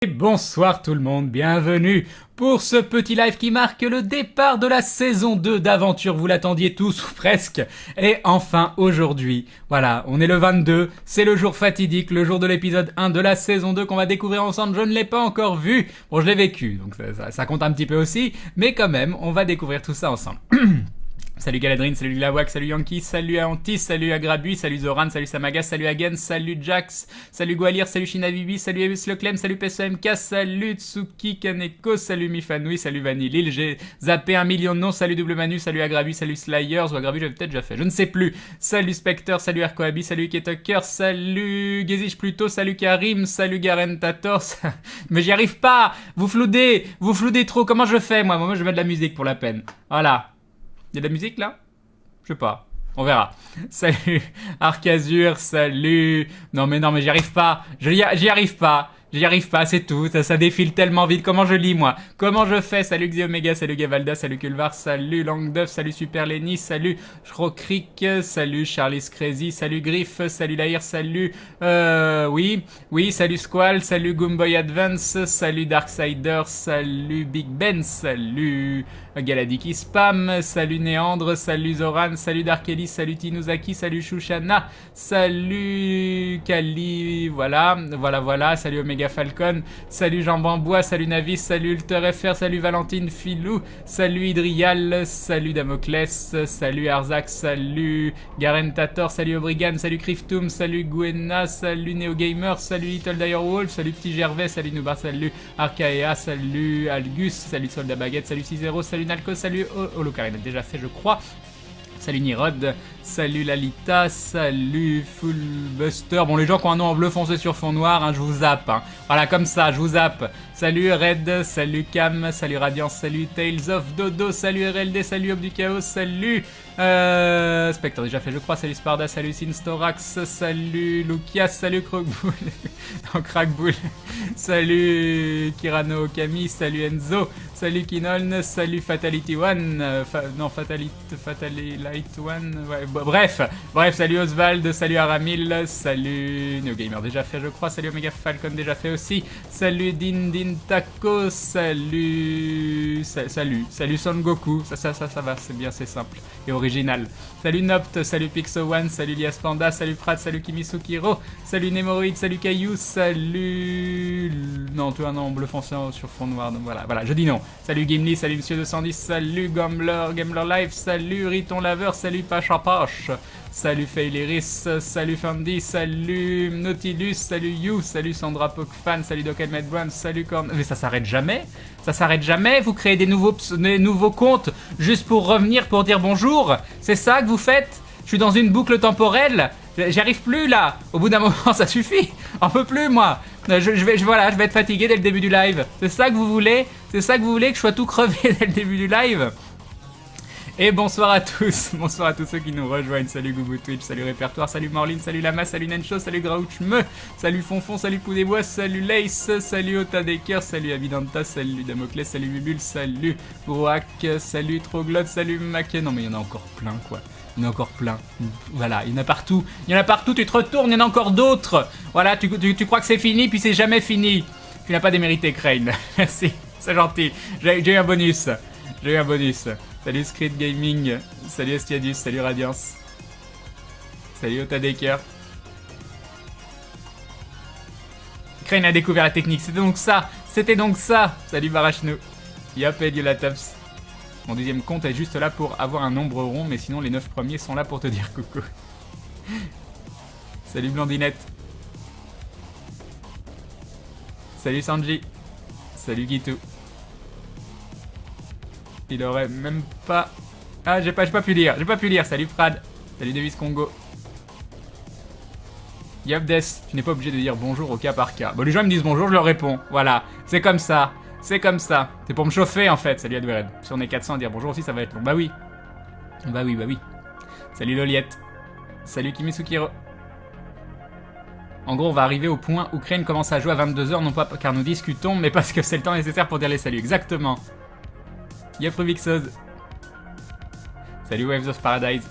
Et bonsoir tout le monde, bienvenue pour ce petit live qui marque le départ de la saison 2 d'Aventure, vous l'attendiez tous ou presque, et enfin aujourd'hui, voilà, on est le 22, c'est le jour fatidique, le jour de l'épisode 1 de la saison 2 qu'on va découvrir ensemble, je ne l'ai pas encore vu, bon je l'ai vécu, donc ça compte un petit peu aussi, mais quand même, on va découvrir tout ça ensemble. Salut Galadrine, salut Glawak, salut Yankee, salut Antis, salut Agrabui, salut Zoran, salut Samagas, salut Hagen, salut Jax, salut Gualir, salut Shinabibi, salut Eus Leclem, salut PSMK, salut Tsuki Kaneko, salut Mifanoui, salut Vanillil, j'ai zappé 1 million de noms, salut Double Manu, salut Agrabui, salut Slayers, ou Agrabui j'avais peut-être déjà fait, je ne sais plus, salut Spectre, salut Erkoabi, salut Ketoker, salut Gezich Pluto, salut Karim, salut Garen Tator, mais j'y arrive pas, vous floudez trop, comment je fais moi je mets de la musique pour la peine, voilà. Il y a de la musique là ? Je sais pas. On verra. Salut Arcazur, salut... Non mais j'y arrive pas. J'y arrive pas, c'est tout. Ça défile tellement vite. Comment je lis moi ? Comment je fais ? Salut Xiomega, salut Gavalda, salut Kulvar, salut Langduff, salut Super Lenny, salut Shrokrik, salut Charlie Crazy, salut Griff, salut Lair, salut... Oui, salut Squall, salut Goomboy Advance, salut Darksider, salut Big Ben, salut... Galadiki Spam, salut Néandre, salut Zoran, salut Darkeli, salut Tinuzaki, salut Shushana, salut Kali, voilà, salut Omega Falcon, salut Jean Bambois, salut Navis, salut Ulter FR, salut Valentine Filou, salut Idrial, salut Damoclès, salut Arzak, salut Garen Tator, salut Obrigan, salut Kriftoum, salut Gwena, salut NeoGamer, salut Little Direwolf, salut Petit Gervais, salut Nubar, salut Arcaea, salut Algus, salut Soldat Baguette, salut 6-0, salut Nalco, salut Holocarine, déjà fait je crois. Salut Nirod, salut Lalita, salut Fullbuster. Bon, les gens qui ont un nom en bleu foncé sur fond noir, hein, je vous zappe. Hein. Voilà, comme ça, je vous zappe. Salut Red, salut Cam, salut Radiance, salut Tales of Dodo, salut RLD, salut Ob du Chaos, salut Spectre, déjà fait je crois, salut Sparda, salut Sinstorax, salut Lukias, salut Krogbull, non Kragbull, salut Kirano Okami, salut Enzo, salut Kinoln, salut Fatality One, Fatality Light One, ouais, bref, salut Oswald, salut Aramil, salut NeoGamer déjà fait je crois, salut Omega Falcon déjà fait aussi, salut Din Taco, salut Son Goku, ça va, c'est bien, c'est simple et original. Salut Nopt, salut Pixo1, salut Lias Panda, salut Prat, salut Kimisukiro, salut Nemoroid, salut Caillou, salut... Non, tu as un nom bleu foncé sur fond noir, donc voilà, je dis non. Salut Gimli, salut Monsieur 210, salut Gambler Live, salut Riton Laveur, salut Pachapache, salut Faileris, salut Fundy, salut Nautilus, salut You, salut Sandra Pokefan, salut Doc Helmet Brown, salut Korn... Mais ça s'arrête jamais, vous créez des nouveaux comptes juste pour revenir, pour dire bonjour, c'est ça que vous faites ? Je suis dans une boucle temporelle, j'y arrive plus là, au bout d'un moment ça suffit, on peut plus moi, je vais être fatigué dès le début du live, c'est ça que vous voulez que je sois tout crevé dès le début du live ? Et bonsoir à tous ceux qui nous rejoignent, salut Gougou Twitch, salut Répertoire, salut Morline, salut Lama, salut Nencho, salut Grouchme, salut Fonfon, salut Poudébois, salut Lace, salut Otadeker, salut Abidanta, salut Damoclès, salut Bubule, salut Brouhac, salut Troglotte, salut Mac... Non mais il y en a encore plein quoi, voilà, il y en a partout, tu te retournes, il y en a encore d'autres, voilà, tu crois que c'est fini, puis c'est jamais fini, tu n'as pas démérité Crane, merci, c'est gentil, j'ai eu un bonus. Salut Screed Gaming, salut Estiadus, salut Radiance, salut Otadeker. Crane a découvert la technique, c'était donc ça. Salut Barachnou, yop et Diolatops. Mon deuxième compte est juste là pour avoir un nombre rond, mais sinon les 9 premiers sont là pour te dire coucou. Salut Blondinette. Salut Sanji. Salut Gitu. Il aurait même pas... Ah, j'ai pas pu lire. Salut Prad. Salut Davis Congo. Yopdes, tu n'es pas obligé de dire bonjour au cas par cas. Bon, les gens me disent bonjour, je leur réponds. Voilà, c'est comme ça. C'est pour me chauffer en fait. Salut Advered. Si on est 400 à dire bonjour aussi, ça va être long. Bah oui. Salut Loliette. Salut Kimisukiro. En gros, on va arriver au point où Crane commence à jouer à 22h, non pas car nous discutons, mais parce que c'est le temps nécessaire pour dire les saluts. Exactement. Yep Rubixose. Salut Waves of Paradise.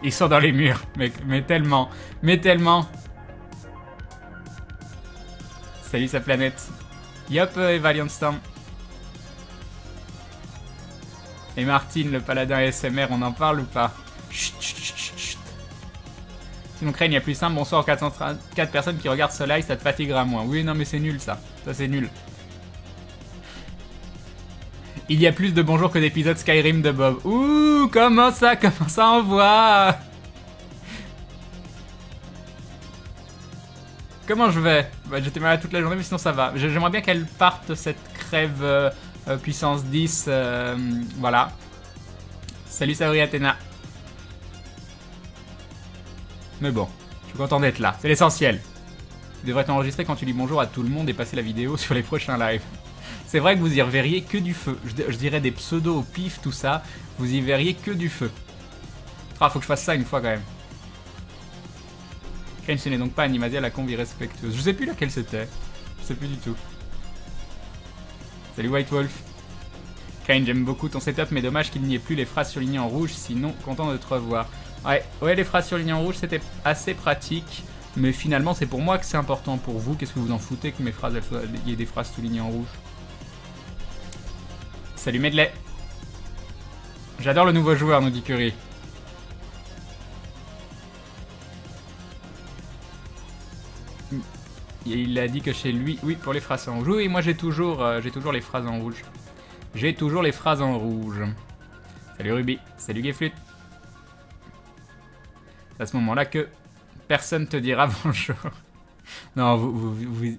Ils sont dans les murs, mais tellement. Salut sa planète. Yop, et Valiant Storm. Et Martine, le paladin ASMR, on en parle ou pas? Chut, chut, chut, chut. Sinon, Crane, il y a plus simple. Bonsoir aux 404 personnes qui regardent ce live, ça te fatiguera moins. Oui, non, mais c'est nul ça. Ça, c'est nul. Il y a plus de bonjours que d'épisodes Skyrim de Bob. Ouh, comment ça envoie? Comment je vais? Bah, j'étais malade toute la journée, mais sinon ça va. J'aimerais bien qu'elle parte, cette crève puissance 10. Voilà. Salut Saori Athéna. Mais bon, je suis content d'être là, c'est l'essentiel. Tu devrais t'enregistrer quand tu dis bonjour à tout le monde et passer la vidéo sur les prochains lives. C'est vrai que vous y reverriez que du feu. Je dirais des pseudos au pif, tout ça. Vous y verriez que du feu. Ah, faut que je fasse ça une fois quand même. Crane, ce n'est donc pas Animadia la convie respectueuse. Je sais plus laquelle c'était. Je sais plus du tout. Salut White Wolf. Crane, j'aime beaucoup ton setup, mais dommage qu'il n'y ait plus les phrases surlignées en rouge, sinon content de te revoir. Ouais, les phrases surlignées en rouge, c'était assez pratique. Mais finalement, c'est pour moi que c'est important. Pour vous, qu'est-ce que vous en foutez que mes phrases, il y ait des phrases soulignées en rouge? Salut Medley. J'adore le nouveau joueur, nous dit Curry. Il a dit que chez lui, oui, pour les phrases en rouge. Oui, moi j'ai toujours les phrases en rouge. J'ai toujours les phrases en rouge. Salut Ruby. Salut Gayflute. C'est à ce moment-là que personne te dira bonjour. Non,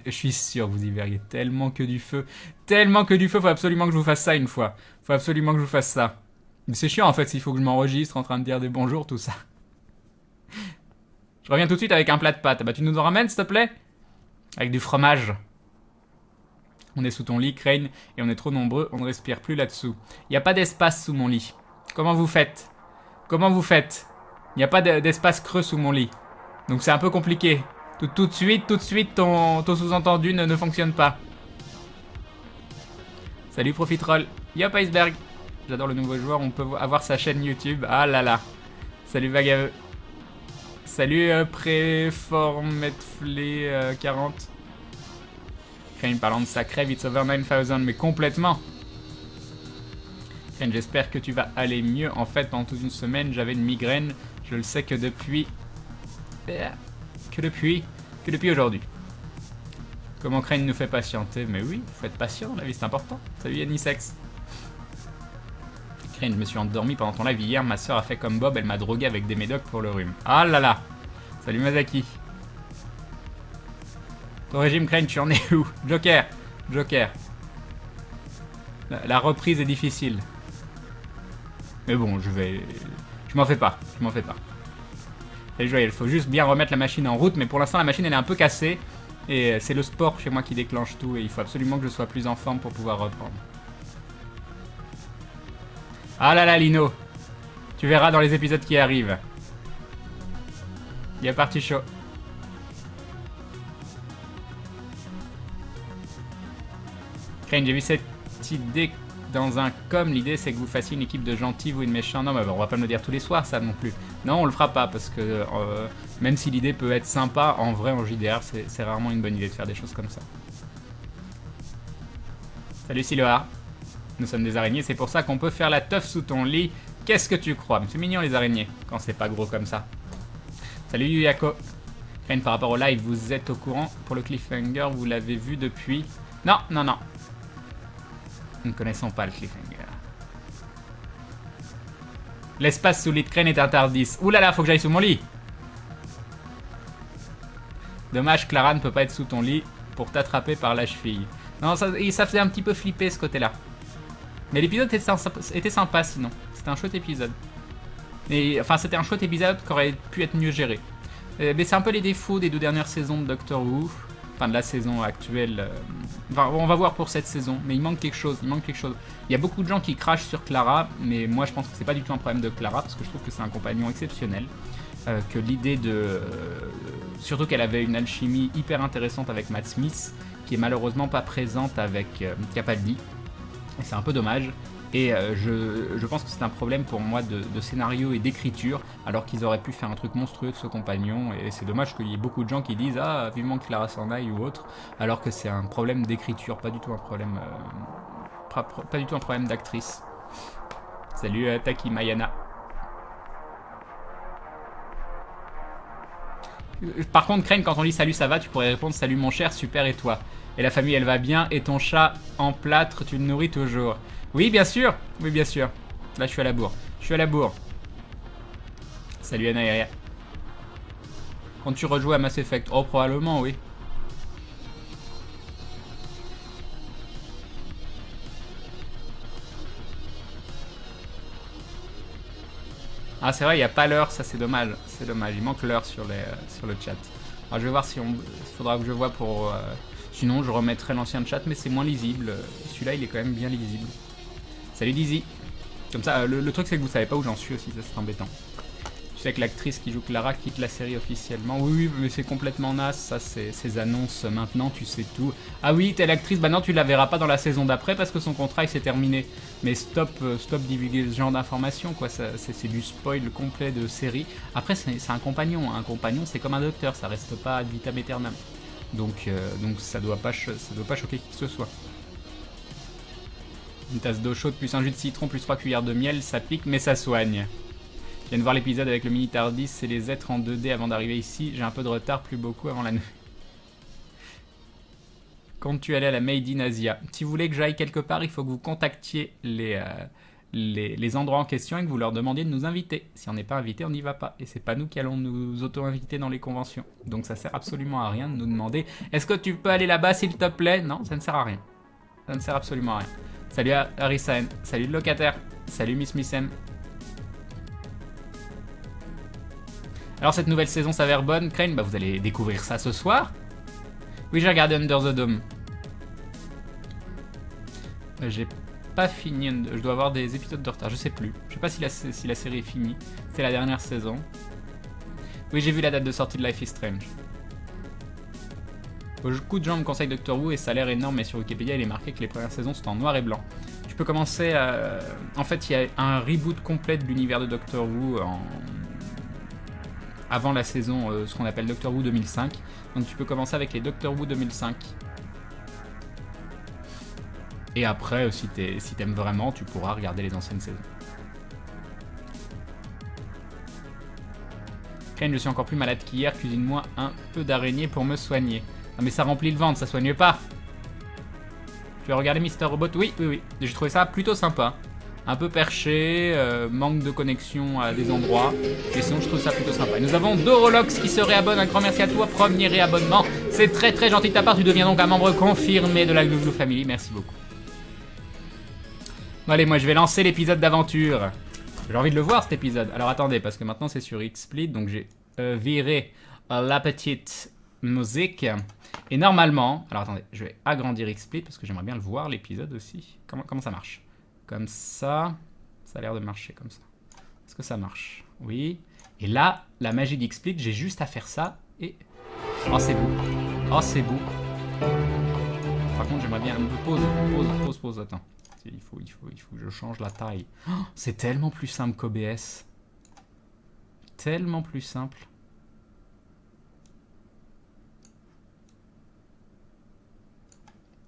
je suis sûr, vous y verriez tellement que du feu. Tellement que du feu, faut absolument que je vous fasse ça une fois. Faut absolument que je vous fasse ça. Mais c'est chiant en fait, s'il faut que je m'enregistre en train de dire des bonjours, tout ça. Je reviens tout de suite avec un plat de pâtes. Bah tu nous en ramènes, s'il te plaît? Avec du fromage. On est sous ton lit, Crane, et on est trop nombreux, on ne respire plus là-dessous. Il n'y a pas d'espace sous mon lit. Comment vous faites? Comment vous faites? Il n'y a pas d'espace creux sous mon lit. Donc c'est un peu compliqué. Tout de suite, ton sous-entendu ne fonctionne pas. Salut Profitroll. Yop Iceberg. J'adore le nouveau joueur, on peut avoir sa chaîne YouTube. Ah là là. Salut Vagaveux. Salut Préformetflé 40. Crane parlant de sa crève, it's over 9000, mais complètement. Crane, j'espère que tu vas aller mieux. En fait, pendant toute une semaine, j'avais une migraine. Je le sais que depuis aujourd'hui. Comment Crane nous fait patienter? Mais oui, faut être patient, la vie c'est important. Salut Yannisex. Crane, je me suis endormi pendant ton live hier. Ma soeur a fait comme Bob, elle m'a drogué avec des médocs pour le rhume. Ah là là. Salut Mazaki. Ton régime Crane, tu en es où? Joker. La reprise est difficile. Mais bon, je m'en fais pas. Salut Joël, il faut juste bien remettre la machine en route, mais pour l'instant la machine elle est un peu cassée. Et c'est le sport chez moi qui déclenche tout, et il faut absolument que je sois plus en forme pour pouvoir reprendre. Ah là là Lino. Tu verras dans les épisodes qui arrivent. Il y a parti chaud. Crane, j'ai vu cette idée dans un com. L'idée c'est que vous fassiez une équipe de gentils, vous une méchante. Non mais on va pas me le dire tous les soirs ça non plus. Non on le fera pas parce que même si l'idée peut être sympa, en vrai en JDR c'est rarement une bonne idée de faire des choses comme ça. Salut Siloa. Nous sommes des araignées, c'est pour ça qu'on peut faire la teuf sous ton lit. Qu'est-ce que tu crois? C'est mignon les araignées, quand c'est pas gros comme ça. Salut Yuyako. Crane, par rapport au live, vous êtes au courant? Pour le cliffhanger, vous l'avez vu depuis... Non. Nous ne connaissons pas le cliffhanger. L'espace sous le lit de Crane est un Tardis. Ouh là là, faut que j'aille sous mon lit. Dommage, Clara ne peut pas être sous ton lit pour t'attraper par la cheville. Non, ça faisait un petit peu flipper ce côté-là. Mais l'épisode était sympa sinon. C'était un chouette épisode. Enfin, c'était un chouette épisode qui aurait pu être mieux géré. Mais c'est un peu les défauts des 2 dernières saisons de Doctor Who. Enfin, de la saison actuelle. Enfin, on va voir pour cette saison. Mais il manque quelque chose. Il y a beaucoup de gens qui crachent sur Clara. Mais moi, je pense que c'est pas du tout un problème de Clara. Parce que je trouve que c'est un compagnon exceptionnel. Que l'idée de... surtout qu'elle avait une alchimie hyper intéressante avec Matt Smith. Qui est malheureusement pas présente avec Capaldi. Et c'est un peu dommage. Et je pense que c'est un problème pour moi de scénario et d'écriture, alors qu'ils auraient pu faire un truc monstrueux de ce compagnon. Et c'est dommage qu'il y ait beaucoup de gens qui disent ah vivement que Clara s'en aille ou autre, alors que c'est un problème d'écriture, pas du tout un problème, pas du tout un problème d'actrice. Salut Taki Mayana. Par contre, Crane, quand on dit salut, ça va, tu pourrais répondre salut mon cher, super et toi. Et la famille, elle va bien, et ton chat en plâtre, tu le nourris toujours. Oui, bien sûr. Oui, bien sûr. Là, je suis à la bourre. Je suis à la bourre. Salut Anaïria. Quand tu rejoues à Mass Effect? Oh, probablement, oui. Ah, c'est vrai, il n'y a pas l'heure, ça c'est dommage. C'est dommage, il manque l'heure sur le chat. Alors, je vais voir si on... Il faudra que je vois pour... Sinon, je remettrai l'ancien chat, mais c'est moins lisible. Celui-là, il est quand même bien lisible. Salut Dizzy. Comme ça, le truc c'est que vous savez pas où j'en suis aussi, ça c'est embêtant. Je sais que l'actrice qui joue Clara quitte la série officiellement. Oui, mais c'est complètement naze, ça, ces annonces maintenant, tu sais tout. Ah oui, telle actrice, bah non, tu la verras pas dans la saison d'après parce que son contrat il s'est terminé. Mais stop divulguer ce genre d'informations, quoi. C'est du spoil complet de série. Après, c'est un compagnon. Un compagnon, c'est comme un docteur, ça reste pas ad vitam aeternam. Donc ça doit pas choquer qui que ce soit. Une tasse d'eau chaude plus un jus de citron plus 3 cuillères de miel, ça pique mais ça soigne. Je viens de voir l'épisode avec le mini Tardis, c'est les êtres en 2D avant d'arriver ici. J'ai un peu de retard, plus beaucoup avant la nuit. Comptes-tu aller à la Made in Asia? Si vous voulez que j'aille quelque part, il faut que vous contactiez les endroits en question et que vous leur demandiez de nous inviter. Si on n'est pas invité, on n'y va pas. Et c'est pas nous qui allons nous auto-inviter dans les conventions. Donc ça sert absolument à rien de nous demander est-ce que tu peux aller là-bas s'il te plaît? Non, ça ne sert à rien. Ça ne sert absolument à rien. Salut Harissa, salut le locataire, salut Miss M. Alors cette nouvelle saison s'avère bonne, Crane, bah vous allez découvrir ça ce soir. Oui, j'ai regardé Under the Dome. J'ai pas fini, je dois avoir des épisodes de retard, je sais plus. Je sais pas si la série est finie, c'est la dernière saison. Oui, j'ai vu la date de sortie de Life is Strange. Beaucoup de gens me conseillent Doctor Who et ça a l'air énorme, mais sur Wikipédia il est marqué que les premières saisons sont en noir et blanc. Tu peux commencer à... En fait, il y a un reboot complet de l'univers de Doctor Who avant la saison, ce qu'on appelle Doctor Who 2005. Donc tu peux commencer avec les Doctor Who 2005. Et après, si t'aimes vraiment, tu pourras regarder les anciennes saisons. Crane, je suis encore plus malade qu'hier, cuisine-moi un peu d'araignée pour me soigner. Non mais ça remplit le ventre, ça soigne pas. Tu as regardé Mister Robot? Oui. J'ai trouvé ça plutôt sympa. Un peu perché, manque de connexion à des endroits. Mais sinon, je trouve ça plutôt sympa. Et nous avons Dorolox qui se réabonne. Un grand merci à toi, premier réabonnement. C'est très très gentil de ta part. Tu deviens donc un membre confirmé de la Glouglou Family. Merci beaucoup. Bon, allez, moi je vais lancer l'épisode d'aventure. J'ai envie de le voir cet épisode. Alors attendez, parce que maintenant c'est sur XSplit. Donc j'ai viré la petite musique. Et normalement, alors attendez, je vais agrandir XSplit parce que j'aimerais bien le voir l'épisode aussi. Comment ça marche? Comme ça, ça a l'air de marcher comme ça. Est-ce que ça marche? Oui. Et là, la magie d'XSplit, j'ai juste à faire ça et... Oh, c'est beau. Oh, c'est beau. Par contre, j'aimerais bien... Pause, attends. Il faut que je change la taille. Oh, c'est tellement plus simple qu'OBS. Tellement plus simple.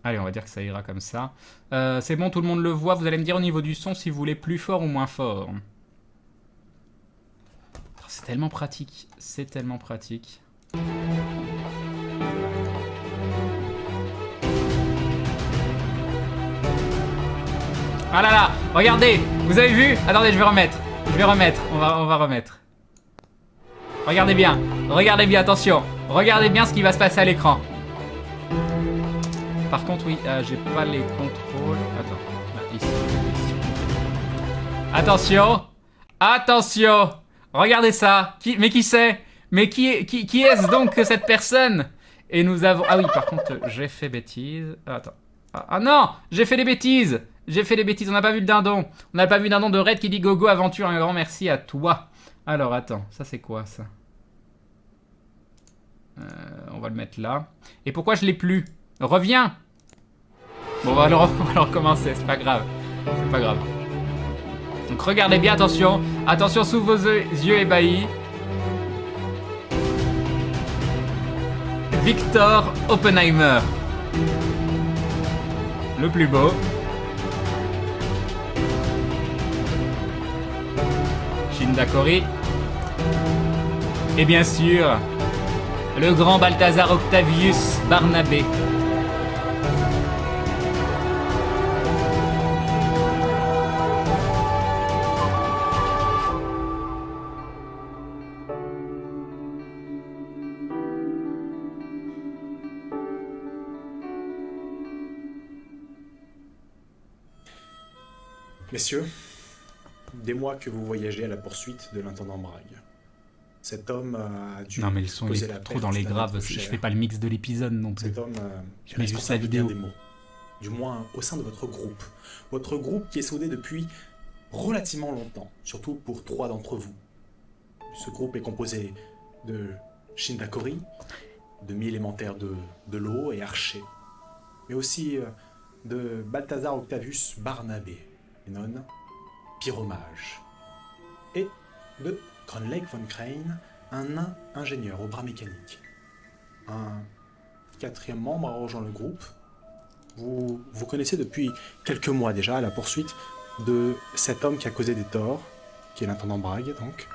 Allez, on va dire que ça ira comme ça. C'est bon, tout le monde le voit. Vous allez me dire au niveau du son si vous voulez plus fort ou moins fort. C'est tellement pratique. C'est tellement pratique. Ah là là, regardez. Vous avez vu? Attendez, je vais remettre. On va remettre. Regardez bien, attention. Regardez bien ce qui va se passer à l'écran. Par contre, oui, j'ai pas les contrôles. Attends, là, ici. Attention. Regardez ça. Mais qui c'est? Mais qui est-ce donc que cette personne? Et nous avons... Ah oui, par contre, j'ai fait bêtise. Attends. Ah non, j'ai fait des bêtises. On n'a pas vu le dindon. On n'a pas vu le dindon de Red qui dit Gogo Aventure. Un grand merci à toi. Alors, attends, ça c'est quoi ça? On va le mettre là. Et pourquoi je l'ai plus? Reviens. Bon, on va le recommencer, c'est pas grave. C'est pas grave. Donc regardez bien, attention. Attention sous vos yeux ébahis. Victor Oppenheimer. Le plus beau. Shin Dakori. Et bien sûr, le grand Balthazar Octavius Barnabé. Messieurs, des mois que vous voyagez à la poursuite de l'intendant Brague. Cet homme a dû Non mais le son il causer est la trop perte dans les d'un graves, être je cher. fais pas le mix de l'épisode non plus. Cet homme Je est mets juste la responsable de bien vidéo. des maux. Du moins au sein de votre groupe. Votre groupe qui est soudé depuis relativement longtemps, surtout pour 3 d'entre vous. Ce groupe est composé de Shin Dakori, demi-élémentaire de l'eau et archer, mais aussi de Balthazar Octavius Barnabé, non pyromage, et de Kronlake von Crane, un nain ingénieur au bras mécanique. Un 4e membre a rejoint le groupe. Vous connaissez depuis quelques mois déjà à la poursuite de cet homme qui a causé des torts, qui est l'intendant Brague donc.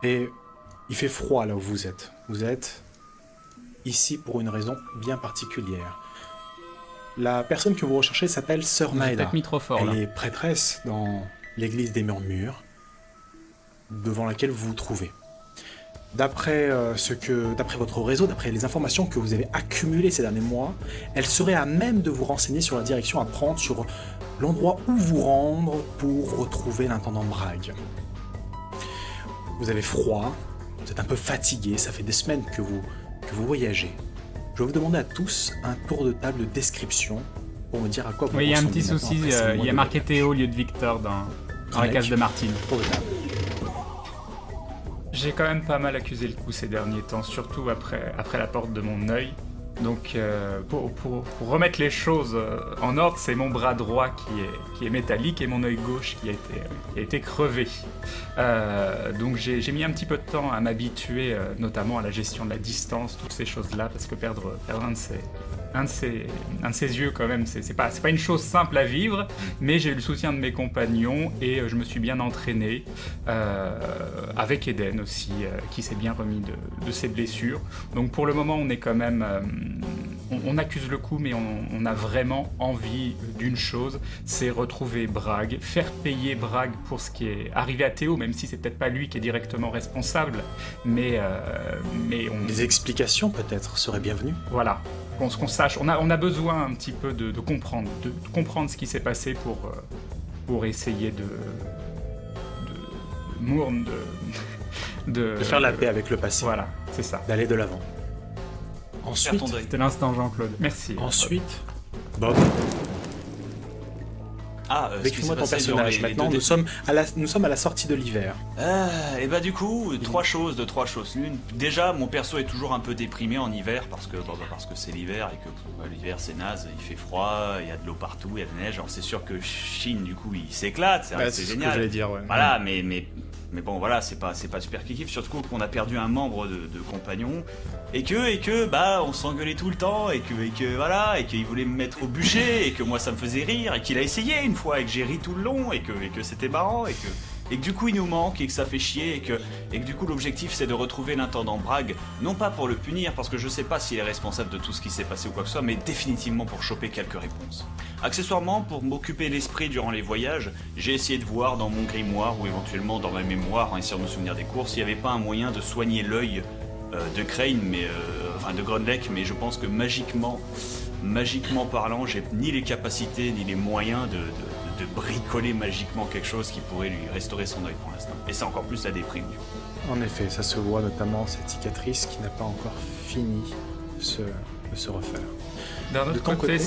Et il fait froid là où vous êtes. Vous êtes ici pour une raison bien particulière. La personne que vous recherchez s'appelle Sœur J'ai Maeda. peut-être mis trop fort là. Elle est prêtresse dans l'église des Murmures, devant laquelle vous vous trouvez. D'après votre réseau, d'après les informations que vous avez accumulées ces derniers mois, elle serait à même de vous renseigner sur la direction à prendre, sur l'endroit où vous rendre pour retrouver l'intendant Brague. Vous avez froid, vous êtes un peu fatigué, ça fait des semaines que vous voyagez. Je vais vous demander à tous un tour de table de description pour me dire à quoi vous Oui, il y a un ressemblez petit maintenant souci, après ces mois il y a de marqué voyage. Théo au lieu de Victor dans la Mec. case de Martine. Tour de table. J'ai quand même pas mal accusé le coup ces derniers temps, surtout après la porte de mon œil. Donc pour remettre les choses en ordre, c'est mon bras droit qui est métallique et mon œil gauche qui a été crevé. Donc j'ai mis un petit peu de temps à m'habituer, notamment à la gestion de la distance, toutes ces choses-là, parce que perdre un de ses yeux quand même, c'est pas une chose simple à vivre, mais j'ai eu le soutien de mes compagnons et je me suis bien entraîné avec Eden aussi, qui s'est bien remis de ses blessures. Donc pour le moment, on est quand même, on accuse le coup, mais on a vraiment envie d'une chose, c'est retrouver Brague, faire payer Brague pour ce qui est arrivé à Théo, même si c'est peut-être pas lui qui est directement responsable, mais on... Des explications peut-être seraient bienvenues. Voilà, qu'on sache, on a besoin un petit peu de comprendre ce qui s'est passé pour essayer de faire la paix avec le passé. Voilà, c'est ça. D'aller de l'avant. Ensuite, C'était l'instant Jean-Claude. Merci. ensuite, Bob, décris-moi ton personnage. Maintenant, nous sommes à la sortie de l'hiver. Et bah du coup, trois choses. L'une, déjà, mon perso est toujours un peu déprimé en hiver parce que c'est l'hiver et que l'hiver c'est naze, il fait froid, il y a de l'eau partout, il y a de la neige. Alors c'est sûr que Shin du coup il s'éclate, c'est C'est génial. ce que j'allais dire, ouais. Voilà, mais bon voilà, c'est pas super kiff, surtout qu'on a perdu un membre de compagnon et que bah on s'engueulait tout le temps et que qu'il voulait me mettre au bûcher et que moi ça me faisait rire et qu'il a essayé une fois et que j'ai ri tout le long et que c'était marrant et que du coup il nous manque et que ça fait chier et que du coup l'objectif c'est de retrouver l'intendant Brague, non pas pour le punir parce que je sais pas s'il est responsable de tout ce qui s'est passé ou quoi que ce soit, mais définitivement pour choper quelques réponses. Accessoirement, pour m'occuper l'esprit durant les voyages, j'ai essayé de voir dans mon grimoire ou éventuellement dans ma mémoire, en essayant de me souvenir des cours, s'il n'y avait pas un moyen de soigner l'œil de Crane, enfin de Grundlek, mais je pense que magiquement parlant, j'ai ni les capacités ni les moyens de bricoler magiquement quelque chose qui pourrait lui restaurer son œil pour l'instant. Et c'est encore plus la déprime du coup. En effet, ça se voit notamment cette cicatrice qui n'a pas encore fini de se refaire. D'un De autre ton côté, côté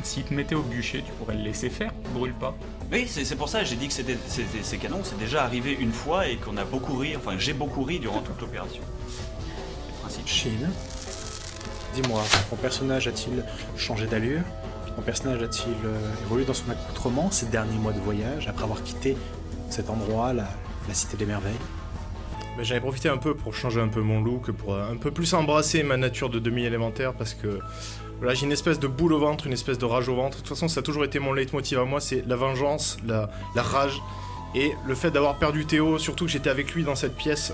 si te mettais au bûcher, tu pourrais le laisser faire, brûle pas. Oui, c'est pour ça que j'ai dit que c'est canon, c'est déjà arrivé une fois et qu'on a beaucoup ri, enfin j'ai beaucoup ri durant toute l'opération. C'est le principe. Shin, dis-moi, ton personnage a-t-il changé d'allure? Ton personnage a-t-il évolué dans son accoutrement ces derniers mois de voyage, après avoir quitté cet endroit, la Cité des Merveilles? J'avais profité un peu pour changer un peu mon look, pour un peu plus embrasser ma nature de demi-élémentaire, parce que voilà, j'ai une espèce de boule au ventre, une espèce de rage au ventre. De toute façon, ça a toujours été mon leitmotiv à moi, c'est la vengeance, la rage, et le fait d'avoir perdu Théo, surtout que j'étais avec lui dans cette pièce.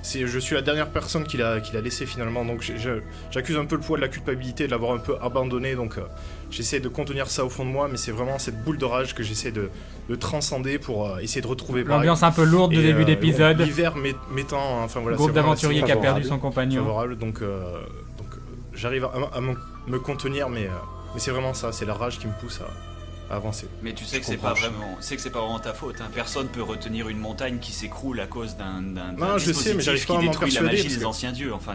Je suis la dernière personne qu'il a laissé finalement, donc j'accuse un peu le poids de la culpabilité de l'avoir un peu abandonné, donc j'essaie de contenir ça au fond de moi, mais c'est vraiment cette boule de rage que j'essaie de transcender pour essayer de retrouver. L'ambiance un peu lourde du début d'épisode. L'hiver m'étant, enfin voilà, groupe d'aventuriers qui a perdu son compagnon. Favorable, donc j'arrive à me contenir, mais c'est vraiment ça, c'est la rage qui me pousse à avancer. Mais tu sais que c'est pas vraiment ta faute. Hein. Personne peut retenir une montagne qui s'écroule à cause d'un dispositif qui détruit la magie des anciens dieux. Enfin,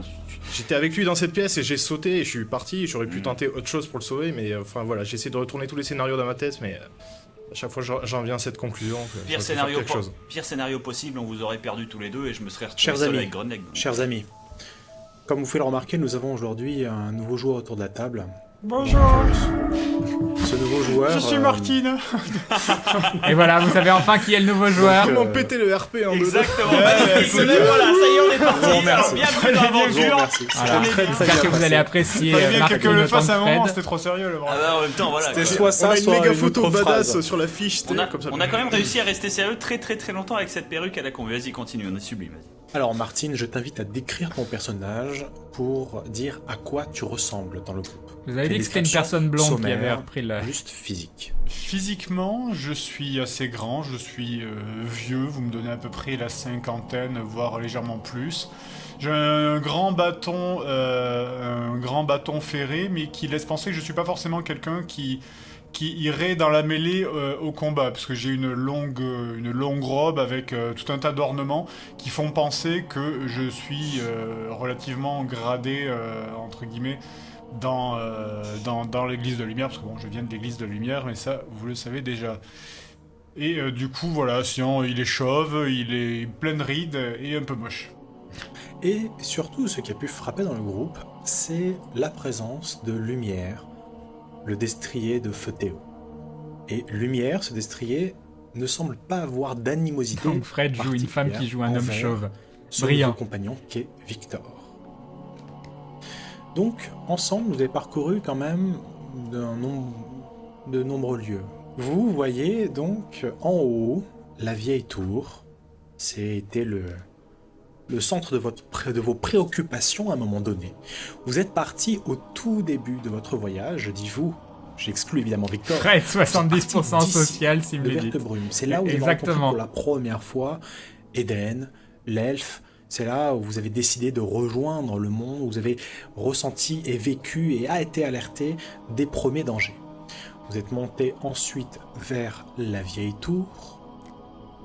j'étais avec lui dans cette pièce et j'ai sauté et je suis parti. J'aurais pu tenter autre chose pour le sauver, mais enfin voilà, j'essaie de retourner tous les scénarios dans ma tête, mais à chaque fois j'en viens à cette conclusion. Pire scénario possible, on vous aurait perdu tous les deux et je me serais retrouvé seul avec Grunleg. Chers amis, comme vous pouvez le remarquer, nous avons aujourd'hui un nouveau joueur autour de la table. Bonjour. Ce nouveau joueur... Je suis Martine. Et voilà, vous savez enfin qui est le nouveau joueur. Comment péter le RP en deux. Exactement. Voilà, ça y est, on est parti. Merci. Bienvenue dans l'aventure. Merci. Voilà. J'espère que vous allez apprécier Martine quelqu'un le fasse à un moment, Fred. c'était trop sérieux le bordel. En même temps, voilà. C'était soit ça, On a une soit méga une photo autre badass phrase. sur l'affiche. On a quand même réussi à rester sérieux très très très longtemps avec cette perruque à la con. Vas-y, continue, on est sublime. Vas-y. Alors Martine, je t'invite à décrire ton personnage pour dire à quoi tu ressembles dans le groupe. Vous avez dit que c'était une personne blonde qui avait repris la... Juste physique. Physiquement, je suis assez grand, je suis vieux, vous me donnez à peu près la cinquantaine, voire légèrement plus. J'ai un grand bâton ferré, mais qui laisse penser que je suis pas forcément quelqu'un qui irait dans la mêlée au combat, parce que j'ai une longue robe avec tout un tas d'ornements qui font penser que je suis relativement gradé, entre guillemets, dans l'église de lumière, parce que bon, je viens de l'église de lumière, mais ça, vous le savez déjà. Et du coup, voilà, sinon, il est chauve, il est plein de rides et un peu moche. Et surtout, ce qui a pu frapper dans le groupe, c'est la présence de Lumière, le destrier de Feu Théo. Et Lumière, ce destrier, ne semble pas avoir d'animosité. Donc Fred joue une femme qui joue un homme chauve. Son Brillant. compagnon qui est Victor. Donc, ensemble, vous avez parcouru quand même de nombreux lieux. Vous voyez donc en haut la vieille tour. C'était le centre de vos préoccupations à un moment donné. Vous êtes parti au tout début de votre voyage, je dis vous, j'exclus évidemment Victor. Fred, 70% social, s'il me de dit. Vertebrume. C'est là où vous avez rencontré pour la première fois Eden, l'elfe. C'est là où vous avez décidé de rejoindre le monde, où vous avez ressenti et vécu et a été alerté des premiers dangers. Vous êtes monté ensuite vers la vieille tour.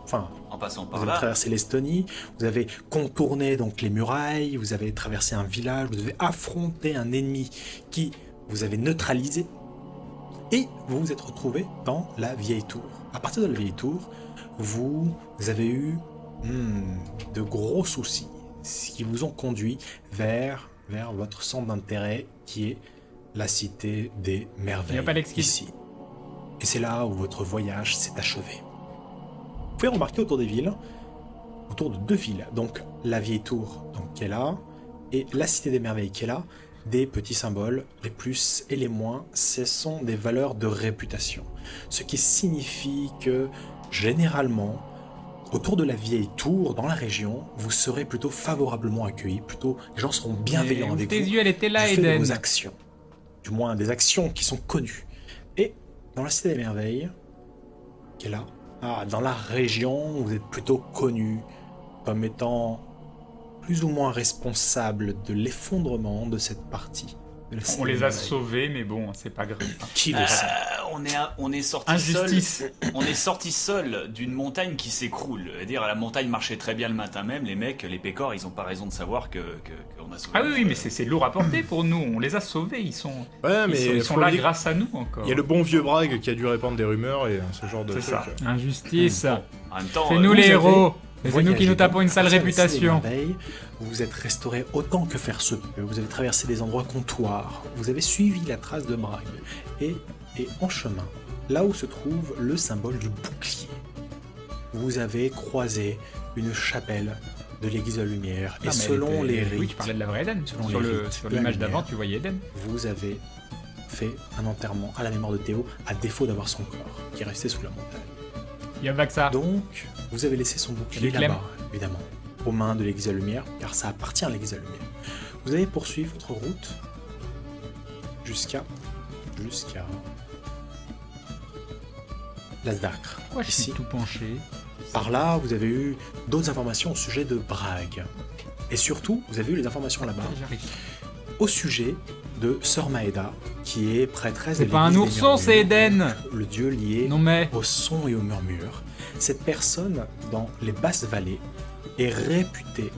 Enfin, en passant par vous avez là. traversé l'Estonie, vous avez contourné donc les murailles, vous avez traversé un village, vous avez affronté un ennemi qui vous avez neutralisé, et vous vous êtes retrouvé dans la vieille tour. À partir de la vieille tour, vous avez eu de gros soucis qui vous ont conduit vers votre centre d'intérêt qui est la Cité des Merveilles, ici. Et c'est là où votre voyage s'est achevé. Vous pouvez remarquer autour de deux villes, donc la vieille tour donc, qui est là, et la Cité des Merveilles qui est là, des petits symboles, les plus et les moins, ce sont des valeurs de réputation. Ce qui signifie que, généralement, autour de la vieille tour, dans la région, vous serez plutôt favorablement accueillis, plutôt les gens seront bienveillants avec tes vous. yeux, elle était là, du fait de Eden. vos actions, du moins des actions qui sont connues. Et dans la Cité des Merveilles, qui est là, dans la région, vous êtes plutôt connu comme étant plus ou moins responsable de l'effondrement de cette partie. On les a sauvés, mais bon, c'est pas grave. Qui le sait? On est sorti Injustice. On est sorti seul d'une montagne qui s'écroule. C'est-à-dire, la montagne marchait très bien le matin même. Les mecs, les pécores, ils ont pas raison de savoir qu'on a sauvé. Ah oui, mais c'est lourd à porter pour nous. On les a sauvés. Ils sont mais sont là grâce à nous encore. Il y a le bon vieux Bragg qui a dû répandre des rumeurs et ce genre de C'est trucs. ça. Injustice. En même temps, C'est nous les héros. Et c'est nous qui nous tapons une sale Vous avez traversé réputation. les merveilles, vous vous êtes restauré autant que faire se peut, vous avez traversé des endroits comptoirs, vous avez suivi la trace de Bragg, et en chemin, là où se trouve le symbole du bouclier, vous avez croisé une chapelle de l'église de la lumière, et Non, mais selon elle était- les Oui, rites, tu parlais de la vraie Eden. Selon Sur les le- rites sur de la l'image d'avant, lumière. tu voyais Eden. vous avez fait un enterrement à la mémoire de Théo, à défaut d'avoir son corps, qui est resté sous la montagne. Il y a pas que ça. Donc, vous avez laissé son bouclier Les clèmes. là-bas, évidemment, aux mains de l'église de la lumière, car ça appartient à l'église de la lumière. Vous allez poursuivre votre route jusqu'à Lasdacre. Pourquoi je suis Ici, tout penché? par là, vous avez eu d'autres informations au sujet de Bragg. Et surtout, vous avez eu les informations là-bas J'arrive. au sujet de Sœur Maeda, qui est prêtresse C'est de pas un l'église des ourson, c'est Murmures, Eden. le dieu lié Non mais... au son et au murmure. Cette personne, dans les basses vallées, est réputée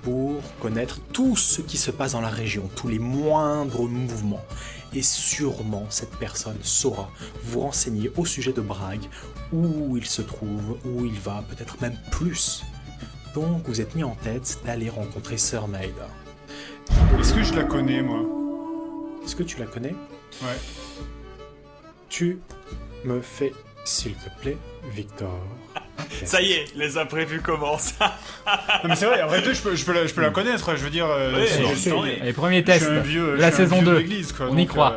pour connaître tout ce qui se passe dans la région, tous les moindres mouvements. Et sûrement, cette personne saura vous renseigner au sujet de Bragg, où il se trouve, où il va, peut-être même plus. Donc, vous êtes mis en tête d'aller rencontrer Sœur Maeda. Est-ce que je la connais, moi? Est-ce que tu la connais? Ouais. Tu me fais, s'il te plaît, Victor. Ça y est, les imprévus commencent. Non, mais c'est vrai, après tout, je peux la connaître, je veux dire. Oui, c'est- alors, je sais. attends, Allez, premier je test suis un vieux, de je la suis un saison vieux de 2. l'église, quoi, On y donc, croit.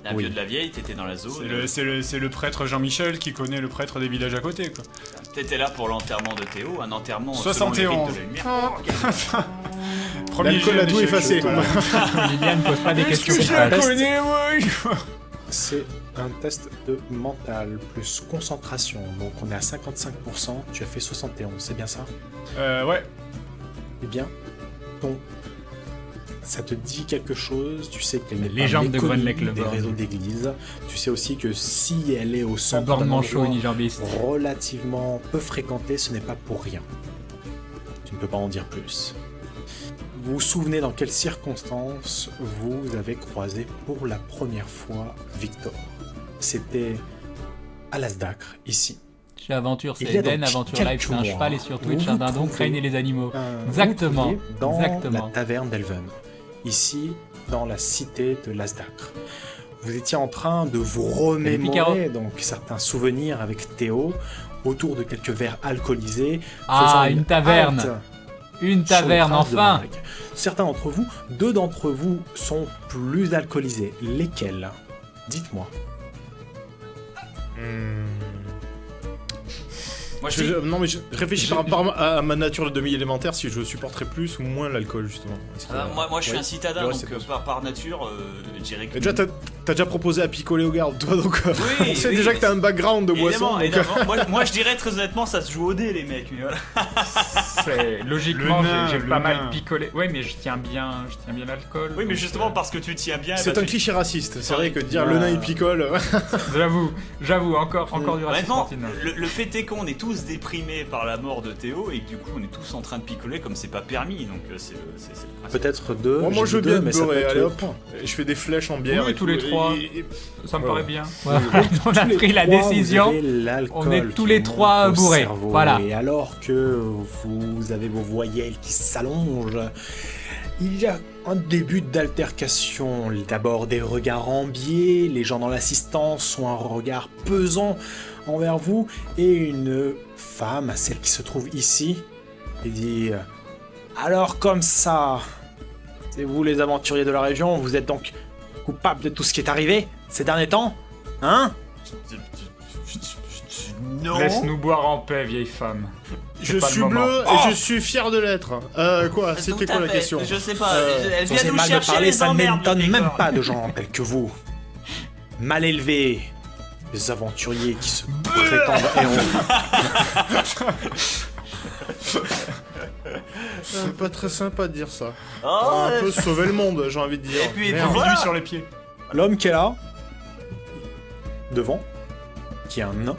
Un Oui. vieux de la vieille, t'étais dans la zone. C'est le prêtre Jean-Michel qui connaît le prêtre des villages à côté, quoi. T'étais là pour l'enterrement de Théo, un enterrement 71. selon les rites de la lumière. Premier L'alcool jet a tout d'échec, effacé. voilà. Liliane pose pas des questions Est-ce que je la concrètes. connais, moi? C'est un test de mental plus concentration. Donc on est à 55%, tu as fait 71, c'est bien ça? Ouais. Eh bien, ton... ça te dit quelque chose, tu sais qu'elle n'est pas Légende de méconnue Groenlec, le des borgne. réseaux d'église. Tu sais aussi que si elle est au Le centre borne d'un manchot endroit unijambiste. relativement peu fréquenté, ce n'est pas pour rien. Tu ne peux pas en dire plus. Vous vous souvenez dans quelles circonstances vous avez croisé pour la première fois Victor? C'était à Lasdacre, ici. Chez Aventure, c'est Il y a Eden, donc Aventure quelques Live, c'est un mois, cheval et sur vous Twitch, vous un dindon, trouvez Crane et les animaux. Exactement. Exactement, Dans exactement. la taverne d'Elven, ici dans la cité de Lasdacre. Vous étiez en train de vous remémorer donc certains souvenirs avec Théo autour de quelques verres alcoolisés. Ah, faisant une taverne. halte Une sur les taverne, traces de enfin. Bragg. Certains d'entre vous, deux d'entre vous sont plus alcoolisés. Lesquels? Dites-moi. Moi, je dis, Non mais je réfléchis par rapport à ma nature de demi-élémentaire si je supporterais plus ou moins l'alcool justement. Est-ce que- moi, je suis Ouais. un citadin, Ouais, donc c'est possible. par nature, je dirais que. Et déjà t'as déjà proposé à picoler au garde toi donc Oui, on sait oui, déjà mais que t'as un background de boisson. Évidemment, donc, évidemment. moi, je dirais très honnêtement, ça se joue au dé, les mecs. Mais voilà. Logiquement, Le nain, j'ai le pas nain. mal picolé. Ouais, mais je tiens bien l'alcool. Oui, mais donc, justement, parce que tu tiens bien. c'est bah, un cliché raciste. C'est vrai que dire Ouais. le nain il picole. J'avoue, encore du racisme. Honnêtement, Martine. le fait est qu'on est tous déprimés par la mort de Théo et que du coup on est tous en train de picoler comme c'est pas permis, donc c'est le principe. Peut-être deux. Moi j'ai je veux dit bien deux, mais te ça peut beurrer, être allez le hop. point. Je fais des flèches en bière Oui, et tous les tout, trois. et- Ça me Ouais. paraît bien. Voilà. On a pris la Trois, vous décision. avez l'alcool On est tous qui les monte trois au bourrés. cerveau. Voilà. Et alors que vous avez vos voyelles qui s'allongent, il y a un début d'altercation. D'abord des regards en biais, les gens dans l'assistance ont un regard pesant envers vous, et une femme, celle qui se trouve ici, et dit « Alors comme ça, c'est vous les aventuriers de la région, vous êtes donc coupables de tout ce qui est arrivé ces derniers temps? Hein ?» Non. Laisse-nous boire en paix, vieille femme. Je pas le suis moment. bleu Oh et je suis fier de l'être. Quoi? C'était Tout quoi à la fait. question? Je sais pas, elle Sans vient ces nous mal de chercher parler, les ça ne emmerdes, m'étonne le même décor. pas de gens tels que vous. Mal élevés, des aventuriers qui se prétendent héros. C'est pas très sympa de dire ça. Oh, Un peu sauver le monde, j'ai envie de dire. Et puis Merde. voilà. Lui sur les pieds. L'homme qui est là, devant, qui est un nain,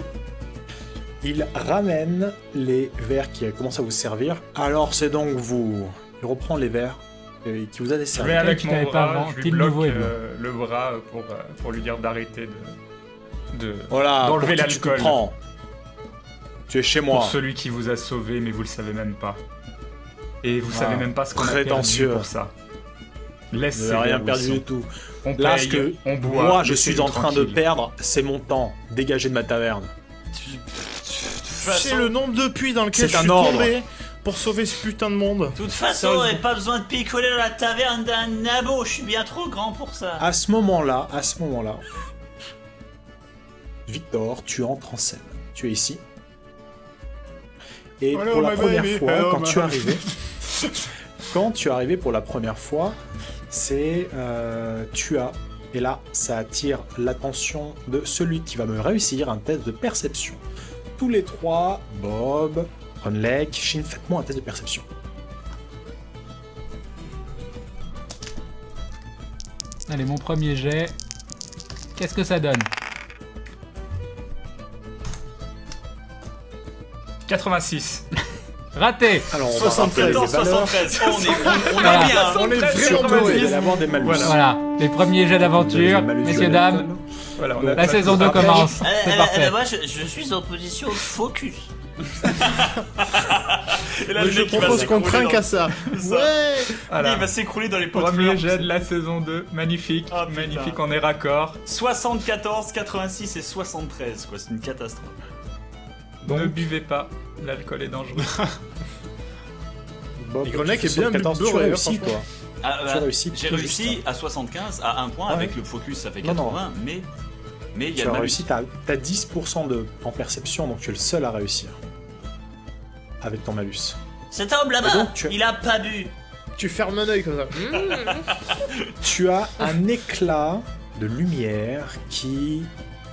il ramène les verres qui commencent à vous servir. Alors c'est donc vous. Il reprend les verres qui vous a Je desservi. vais avec tu mon t'avais pas bras, je inventé lui le bloque nouveau Eblo. le bras pour lui dire d'arrêter de... Voilà, d'enlever pour qui tu te l'alcool. prends. Tu es chez pour moi. celui qui vous a sauvé, mais vous le savez même pas. Et vous savez même pas ce qu'on a perdu prétentieux. pour ça. Je Laissez n'ai rien perdu du tout. On Là, paye, ce que on boit. moi, je laissez-nous suis en train de tranquilles. perdre, c'est mon temps. Dégagez de ma taverne. C'est le nombre de puits dans lequel C'est je un suis ordre. tombé pour sauver ce putain de monde. De toute façon, Sérieusement. j'avais pas besoin de picoler dans la taverne d'un nabo, je suis bien trop grand pour ça. À ce moment-là, Victor, tu entres en scène. Tu es ici. Et Hello, pour la my première baby. fois, Hello, quand my- tu es arrivé, pour la première fois, c'est tu as, et là, ça attire l'attention de celui qui va me réussir un test de perception. Tous les trois, Bob, Runlake, Shin, faites-moi un test de perception. Allez, mon premier jet. Qu'est-ce que ça donne? 86. Raté. Alors, on va 73, rappeler les valeurs. 73, on est Voilà. bien. On est Surtout, vraiment vous mauvais. allez avoir des malus. Voilà, les premiers jets d'aventure, Des malus messieurs, de dames. l'alcool. Voilà, on Donc, a La saison 2 Après, commence. Eh, C'est eh, parfait. eh, moi, je suis en position focus. Et là, Mais le je mec, il va propose qu'on s'écrouler trinque dans- à ça. Ça. Ouais. Voilà. Il va s'écrouler dans les pots de Premier fleurs. jet de la saison 2, magnifique, Ah, putain. magnifique, on est raccord. 74, 86 et 73, quoi, c'est une catastrophe. Ne buvez pas, l'alcool est dangereux. Bob, Et Grenec tu fais est bien 74, tu beurré, réussis, franchement. toi. Ah, Tu réussis j'ai tout réussi juste. à 75, à 1 point, Ah avec ouais. le focus ça fait Non, non. 80, mais il y a Tu le as malus. réussi, t'as 10% en perception, donc tu es le seul à réussir. Avec ton malus. Cet homme Et là-bas, donc, tu- il a pas bu. Tu fermes un œil comme ça. Tu as un éclat de lumière qui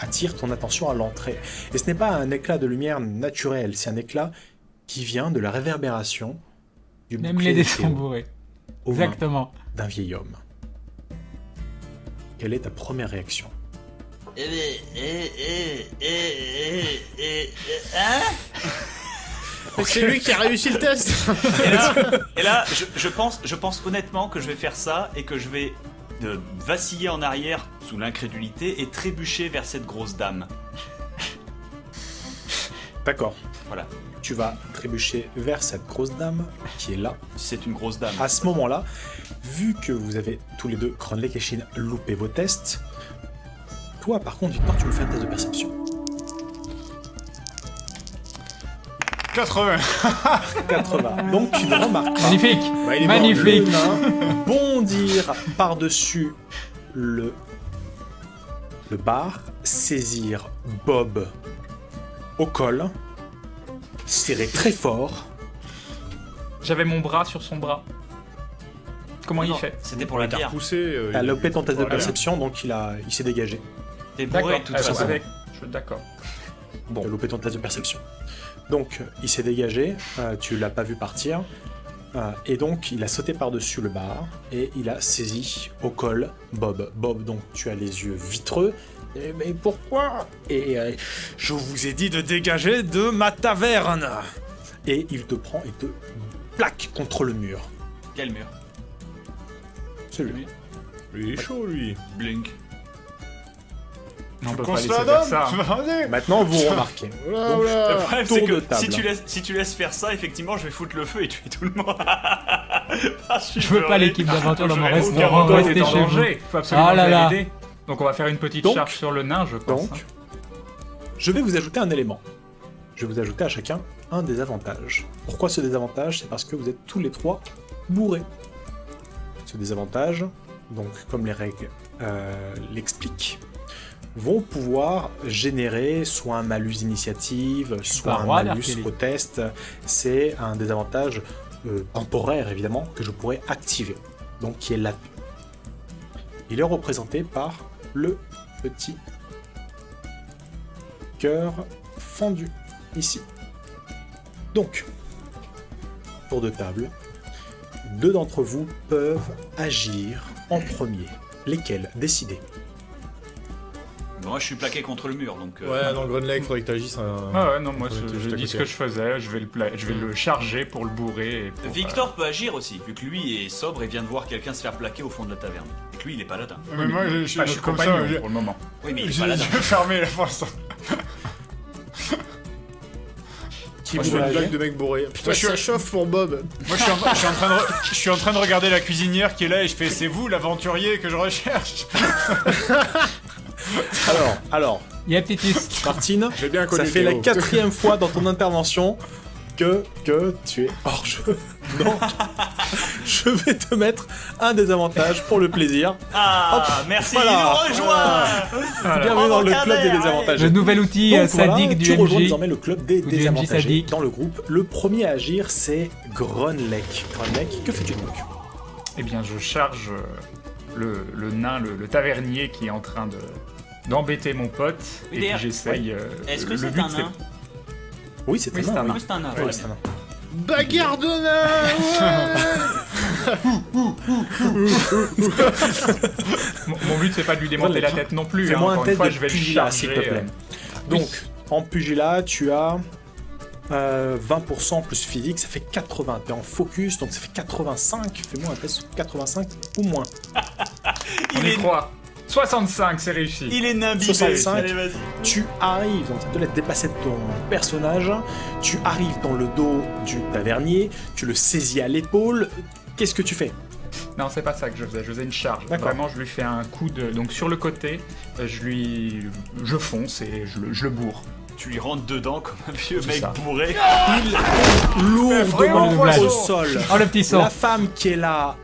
attire ton attention à l'entrée. Et ce n'est pas un éclat de lumière naturel, c'est un éclat qui vient de la réverbération du Même bouclier les dés de Théo sont bourrés. aux mains Exactement. d'un vieil homme. Quelle est ta première réaction? Hein? C'est lui qui a réussi le test. Et là, je pense honnêtement que je vais faire ça et que je vais vaciller en arrière sous l'incrédulité et trébucher vers cette grosse dame. D'accord. Voilà, Tu vas trébucher vers cette grosse dame qui est là. c'est une grosse dame. À ce moment-là, vu que vous avez tous les deux, Cronley et Shin, loupé vos tests, toi par contre, Victor, tu me fais un test de perception. 80. 80. Donc tu ne remarques pas Magnifique. Bah, il est mort, Magnifique. le nain bondir par-dessus le bar, saisir Bob au col, serrer très fort. J'avais mon bras sur son bras. Comment il Non, fait? C'était pour la Il a bière. repoussé. T'as loupé ton test de Voilà. perception, donc il s'est dégagé. T'es D'accord, bourré de toute ah, bah, façon. d'accord. T'as loupé ton test de perception. Donc il s'est dégagé, tu l'as pas vu partir, et donc il a sauté par-dessus le bar, et il a saisi au col Bob. Bob, donc tu as les yeux vitreux. Mais pourquoi? Et je vous ai dit de dégager de ma taverne. Et il te prend et te plaque contre le mur. Quel mur? Celui. Il est chaud, lui. Blink. Non, on peut Qu'on pas se laisser la faire donne. ça. Allez. Maintenant vous remarquez. Oula, Donc, oula. Le problème, tour c'est que de table. si tu laisses faire ça, effectivement, je vais foutre le feu et tuer tout le monde. Ah, Je veux pas l'équipe d'aventure dans mon Aucun restaurant. endroit Restez est en chez vous. danger. Faut absolument Ah là là. l'aider. Donc on va faire une petite Donc- charge sur le nain, je pense. Donc, je vais vous ajouter un élément. Je vais vous ajouter à chacun un désavantage. Pourquoi ce désavantage? C'est parce que vous êtes tous les trois bourrés. Ce désavantage, donc comme les règles l'expliquent, vont pouvoir générer soit un malus d'initiative, soit un roi malus d'Archélie. au test. C'est un désavantage temporaire, évidemment, que je pourrais activer. Donc qui est là. Il est représenté par le petit cœur fendu ici. Donc, tour de table, deux d'entre vous peuvent agir en premier. Lesquels? Décidez. Moi, je suis plaqué contre le mur, donc. Ouais, dans le Green Lake, faudrait que t'agisses. Ah ouais, non, moi Ouais, t'es je juste à dis ce côté. que je faisais, je vais le charger pour le bourrer. Et pour, Victor peut agir aussi, vu que lui est sobre et vient de voir quelqu'un se faire plaquer au fond de la taverne. Et que lui, il est paladin. Mais moi, je je suis comme ça, compagnon pour le moment. Oui, mais il est j'ai paladin. les yeux fermés là pour l'instant. Qui Moi, je vous fais une réagit blague de mec bourré. Putain, Moi, je suis- ça chauffe pour Bob. Moi, je suis en train de regarder la cuisinière qui est là et je fais c'est vous l'aventurier que je recherche. Alors, Titus. Martine, J'ai bien connu ça fait la Théo. 4e fois dans ton intervention que tu es hors jeu. Donc, je vais te mettre un désavantage pour le plaisir. Ah, merci, Voilà. il nous rejoint. Bienvenue dans le club des allez. désavantages. Le nouvel outil Donc, sadique voilà, du tu rejoins MJ. désormais le club des Ou du MJ désavantagés sadique. dans le groupe. Le premier à agir, c'est Grunlek. Grunlek, que fais-tu donc? Eh bien, je charge le nain, le tavernier qui est en train d'embêter mon pote. Et puis D'ailleurs, j'essaye. Est-ce que le c'est but, un nain Oui, c'est Oui, un c'est un nain. nain. Oui, c'est un nain. Oui, ouais. c'est un nain. Bagarre de Mon but, c'est pas de lui démonter la tête non plus. Fais-moi un Encore une test fois, de je vais le pugilat, charger. s'il te plaît. Donc, en pugilat, tu as 20% plus physique, ça fait 80. T'es en focus, donc ça fait 85. Fais-moi un test 85 ou moins. On y croit. 65, c'est réussi. Il est nain bibé. 65. Allez, vas-y. Tu arrives, donc ça te laisse déplacer de ton personnage. Tu arrives dans le dos du tavernier, tu le saisis à l'épaule. Qu'est-ce que tu fais? Non, c'est pas ça que je faisais. Je faisais une charge. D'accord. Vraiment, je lui fais un coup de. Donc sur le côté, je fonce et je le bourre. Tu lui rentres dedans comme un vieux C'est mec ça. bourré. Lourdement poisson. au sol. Oh, le petit sang. La femme qui est là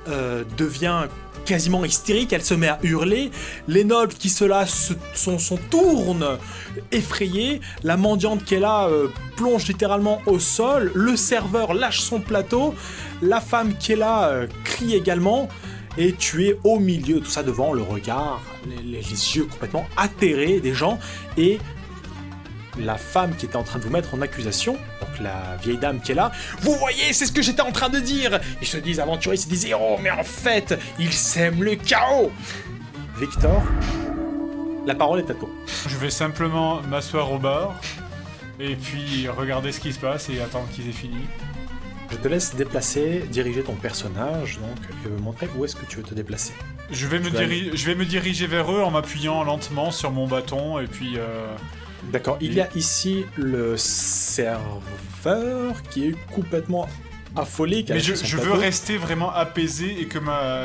devient quasiment hystérique, elle se met à hurler. Les nobles qui se là son tournent effrayés. La mendiante qui est là plonge littéralement au sol. Le serveur lâche son plateau. La femme qui est là crie également. Et tu es au milieu, tout ça devant le regard, les yeux complètement atterrés des gens. Et la femme qui était en train de vous mettre en accusation, donc la vieille dame qui est là, vous voyez, c'est ce que j'étais en train de dire. Ils se disent aventuriers, ils se disent héros, mais en fait, ils sèment le chaos. Victor, la parole est à toi. Je vais simplement m'asseoir au bar et puis regarder ce qui se passe et attendre qu'ils aient fini. Je te laisse déplacer, diriger ton personnage, donc je vais montrer où est-ce que tu veux te déplacer. Je vais me diriger vers eux en m'appuyant lentement sur mon bâton et puis D'accord, il y a ici le serveur qui est complètement affolé. qui a mais lâché je son veux plateau. rester vraiment apaisé et que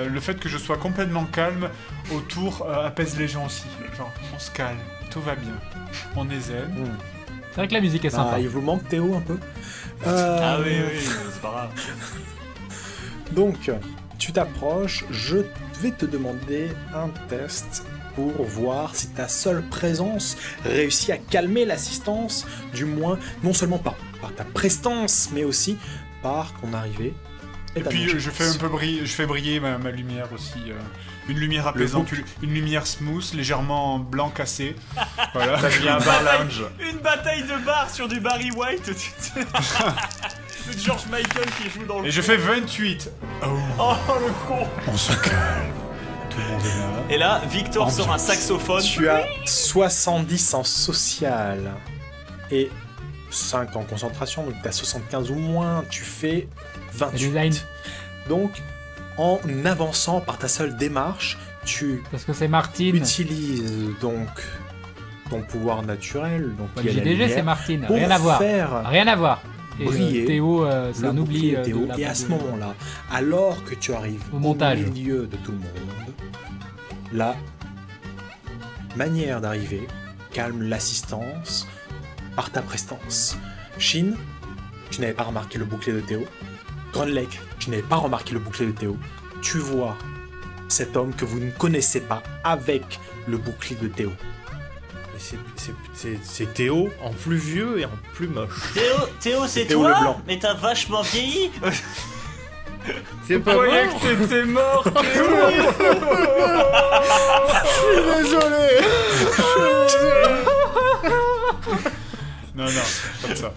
le fait que je sois complètement calme autour apaise les gens aussi. Genre, on se calme, tout va bien, on est zen. C'est vrai que la musique est sympa. Ah, il vous manque Théo un peu. Ah oui, c'est pas grave. Donc, tu t'approches, je vais te demander un test pour voir si ta seule présence réussit à calmer l'assistance, du moins, non seulement par ta prestance, mais aussi par ton arrivée. Et ta puis nonchalance. je fais briller ma lumière aussi. Une lumière apaisante, une lumière smooth, légèrement blanc cassé. Voilà. Ça devient un bar lounge. Une bataille de bar sur du Barry White. Le George Michael qui joue dans le. Et je fais 28. Oh le con. On se calme. Tout le monde est là. Et là, Victor sort un saxophone. Tu as 70 en social et 5 en concentration, donc tu as 75 ou moins, tu fais 28. Design. Donc, en avançant par ta seule démarche, tu Parce que c'est Martine. utilises donc ton pouvoir naturel, donc Bah, qui le est la JDG, c'est lumière, Martine. pour Rien à voir. faire Rien à voir. Et, briller Théo, c'est le un oubli. bouclier de Théo. la Et à part ce de- moment-là, alors que tu arrives Au montage. milieu de tout le monde, la manière d'arriver calme l'assistance par ta prestance. Shin, tu n'avais pas remarqué le bouclier de Théo. Grunlek, tu n'avais pas remarqué le bouclier de Théo. Tu vois cet homme que vous ne connaissez pas avec le bouclier de Théo. C'est Théo en plus vieux et en plus moche. Théo, c'est Théo toi. Leblanc. Mais t'as vachement vieilli. C'est Je pas croyais moi. que t'étais mort, Théo. Désolé. Non, comme ça.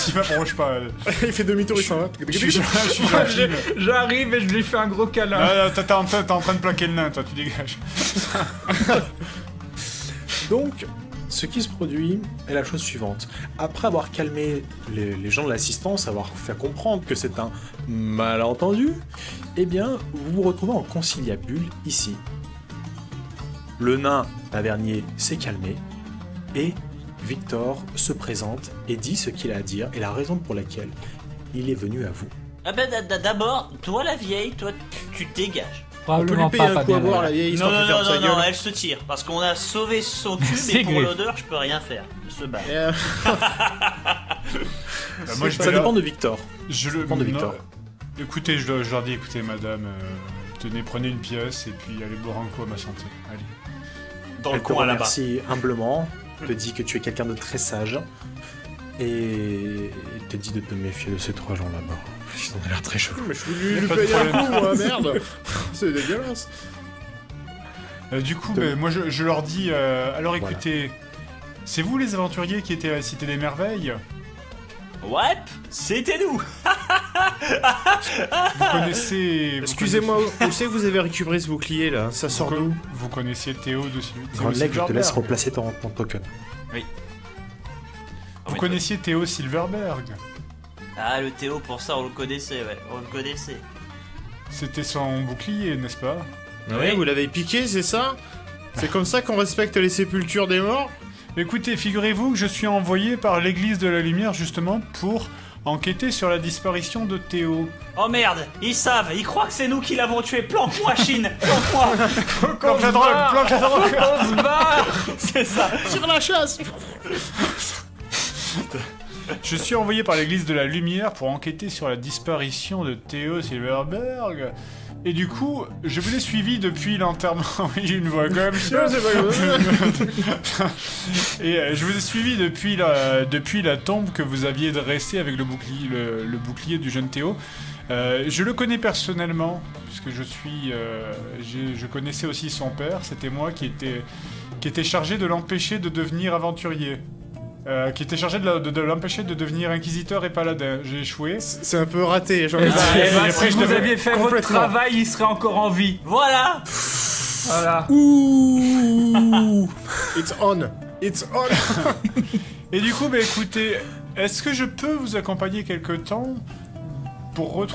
Il m'approche pas. Il fait demi-tour, il s'en va. Je suis gentil, mais- J'arrive et je lui fais un gros câlin. Non, t'es en train de plaquer le nain, toi, tu dégages. Donc, ce qui se produit est la chose suivante. Après avoir calmé les gens de l'assistance, avoir fait comprendre que c'est un malentendu, eh bien, vous vous retrouvez en conciliabule ici. Le nain tavernier s'est calmé, et Victor se présente et dit ce qu'il a à dire et la raison pour laquelle il est venu à vous. Ah ben d'abord, toi la vieille, toi tu te dégages. On peut lui Probablement payer pas un coup à bien. boire, la vieille, Non, histoire de faire sa gueule. elle se tire. Parce qu'on a sauvé son cul, C'est mais pour grave. l'odeur, je peux rien faire. Elle se bat. Et, Moi, je Ça vais dépend leur- de Victor. Je Ça le dépend de Victor. Écoutez, je leur dis, écoutez, madame, tenez, prenez une pièce et puis allez boire un coup à ma santé. Allez. Dans le Elle te coin là-bas. remercie humblement, te dit que tu es quelqu'un de très sage et te dit de te méfier de ces 3 gens là-bas. Ils ont l'air très chelous. mais je voulais Y a lui pas de payer un problème. coup, moi, merde. C'est dégueulasse. Du coup, De- ben, moi je leur dis, alors Voilà. écoutez, c'est vous les aventuriers qui étaient à la Cité des Merveilles? Ouais. C'était nous. Vous connaissez... Excusez-moi, où c'est que vous avez récupéré ce bouclier là? Ça sort d'où? Vous connaissiez Théo de Théo Grand Leg, je te Silverberg. laisse replacer ton token. Vous connaissiez Théo Silverberg. Ah, le Théo, pour ça, on le connaissait, ouais. On le connaissait. C'était son bouclier, n'est-ce pas? Ouais, vous l'avez piqué, c'est ça? C'est comme ça qu'on respecte les sépultures des morts? Écoutez, figurez-vous que je suis envoyé par l'Église de la Lumière justement pour enquêter sur la disparition de Théo. Oh merde, ils savent, ils croient que c'est nous qui l'avons tué. Planque-moi, Chine, planque-moi. Planque la drogue, planque la drogue. On se barre. C'est ça. Sur la chasse! Je suis envoyé par l'Église de la Lumière pour enquêter sur la disparition de Théo Silverberg. Et du coup, je vous ai suivi depuis l'enterrement. Oui, j'ai une voix comme ça. C'est pas grave. Et je vous ai suivi depuis la tombe que vous aviez dressée avec le bouclier du jeune Théo. Je le connais personnellement, puisque je connaissais aussi son père. C'était moi qui était chargé de l'empêcher de devenir aventurier. Qui était chargé de l'empêcher de devenir inquisiteur et paladin. J'ai échoué. C'est un peu raté, j'en Eh ai ben, après, si je vous devais- aviez fait votre complètement. travail, il serait encore en vie. Voilà. Voilà. Ouh! It's on! It's on! Et du coup, bah écoutez, est-ce que je peux vous accompagner quelque temps pour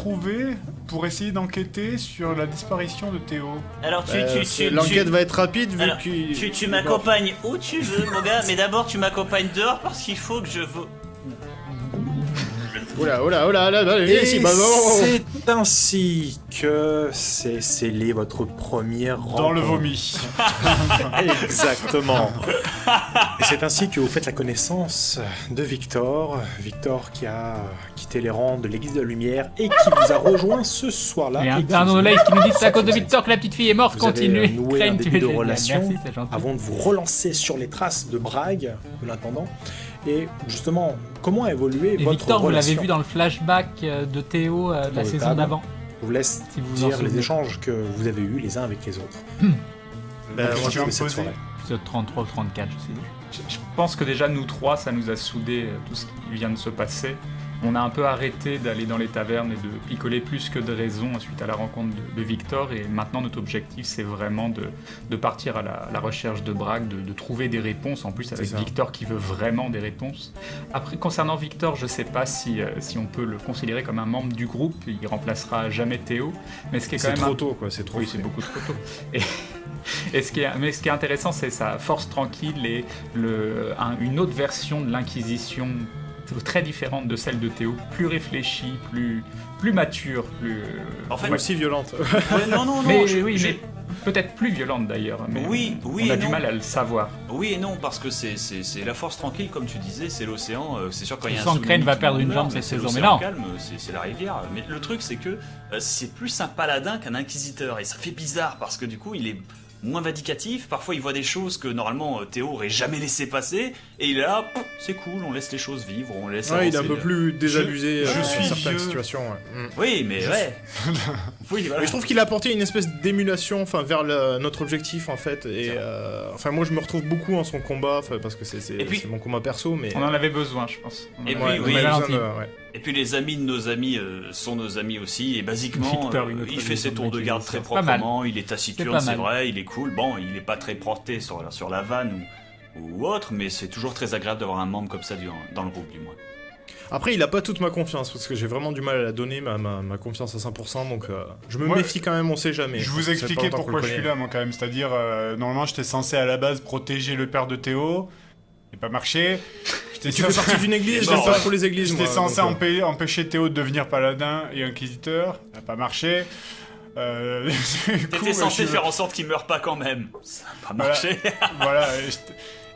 essayer d'enquêter sur la disparition de Théo? Alors L'enquête va être rapide vu Alors, que... tu m'accompagnes où tu veux, mon gars, mais d'abord tu m'accompagnes dehors parce qu'il faut que je... Oh là, allez, Et ici, bah, non. c'est ainsi que c'est scellé votre première Dans le rencontre. vomi. Exactement. Et c'est ainsi que vous faites la connaissance de Victor. Victor qui a quitté les rangs de l'Église de la Lumière et qui vous a rejoint ce soir-là. Il y a un et qui Bernard vous- de Live qui nous dit que c'est à cause de Victor que la petite fille est morte. Vous avez, Continue. noué Crane, un tu début es de génial. relation Merci, c'est gentil. avant de vous relancer sur les traces de Bragg, de l'intendant. Et justement, comment a évolué Et votre Victor, vous l'avez relation vu dans le flashback de Théo de la Sur le saison table. d'avant. Je vous laisse Si vous vous en dire les souvenez. échanges que vous avez eus les uns avec les autres. Bah, Donc, moi, je je vais de me cette poser. soirée. Épisode 33 ou 34, je sais plus. Je pense que déjà nous trois, ça nous a soudés tout ce qui vient de se passer. On a un peu arrêté d'aller dans les tavernes et de picoler plus que de raison suite à la rencontre de Victor. Et maintenant, notre objectif, c'est vraiment de partir à la recherche de Bragg, de trouver des réponses. En plus, avec ça. Victor qui veut vraiment des réponses. Après, concernant Victor, je sais pas si on peut le considérer comme un membre du groupe. Il remplacera jamais Théo. Mais ce qui est quand C'est même trop tôt, quoi, c'est trop oui, frais. c'est beaucoup trop tôt. Et ce qui est intéressant, c'est sa force tranquille et une autre version de l'Inquisition très différente de celle de Théo, plus réfléchie, plus mature, plus. En fait, Mais aussi violente. ouais, non, mais je- oui, je- mais peut-être plus violente d'ailleurs. Mais Oui, on et a du non. mal à le savoir. Oui et non, parce que c'est la force tranquille, comme tu disais, c'est l'océan. C'est sûr, quand il y a un Sans tsunami, Crane va tout le perdre monde une meurt, jambe mais cette saison, mais l'océan non. calme, c'est la rivière. Mais le truc, c'est que c'est plus un paladin qu'un inquisiteur. Et ça fait bizarre, parce que du coup, il est moins vindicatif. Parfois, il voit des choses que normalement Théo aurait jamais laissé passer. Et il est là, c'est cool, on laisse les choses vivre, on laisse Ouais, il est un avancer. peu plus désabusé je dans suis certaines vieux. situations. Ouais. Oui, mais ouais. Oui, voilà. Mais je trouve qu'il a apporté une espèce d'émulation, enfin, vers notre objectif en fait. Et enfin, moi, je me retrouve beaucoup en son combat, enfin, parce que Et puis- c'est mon combat perso, mais. On en avait besoin, je pense. On en Et avait puis, Ouais, oui, on a Valentin. besoin de- ouais. Et puis les amis de nos amis sont nos amis aussi, et basiquement, Victor, une autre il fait ses vision tours de de garde l'utilisation. très Pas mal. proprement, il est C'est taciturne, pas c'est mal. vrai, il est cool, bon, il est pas très porté sur la vanne ou autre, mais c'est toujours très agréable d'avoir un membre comme ça dans le groupe du moins. Après, il a pas toute ma confiance, parce que j'ai vraiment du mal à la donner, ma confiance à 100%, donc je me Moi, méfie quand même, on sait jamais. Je vous ai Ça fait expliqué pas longtemps qu'on pourquoi le je suis connaît. là, moi, quand même. C'est-à-dire, normalement, j'étais censé à la base protéger le père de Théo. n'a pas marché. Tu fais partie d'une église, j'aime pas trop les églises. J'étais moi, censé donc, empêcher Théo de devenir paladin et inquisiteur, ça n'a pas marché. T'étais censé faire en sorte qu'il meure pas quand même. Ça n'a pas marché. Voilà.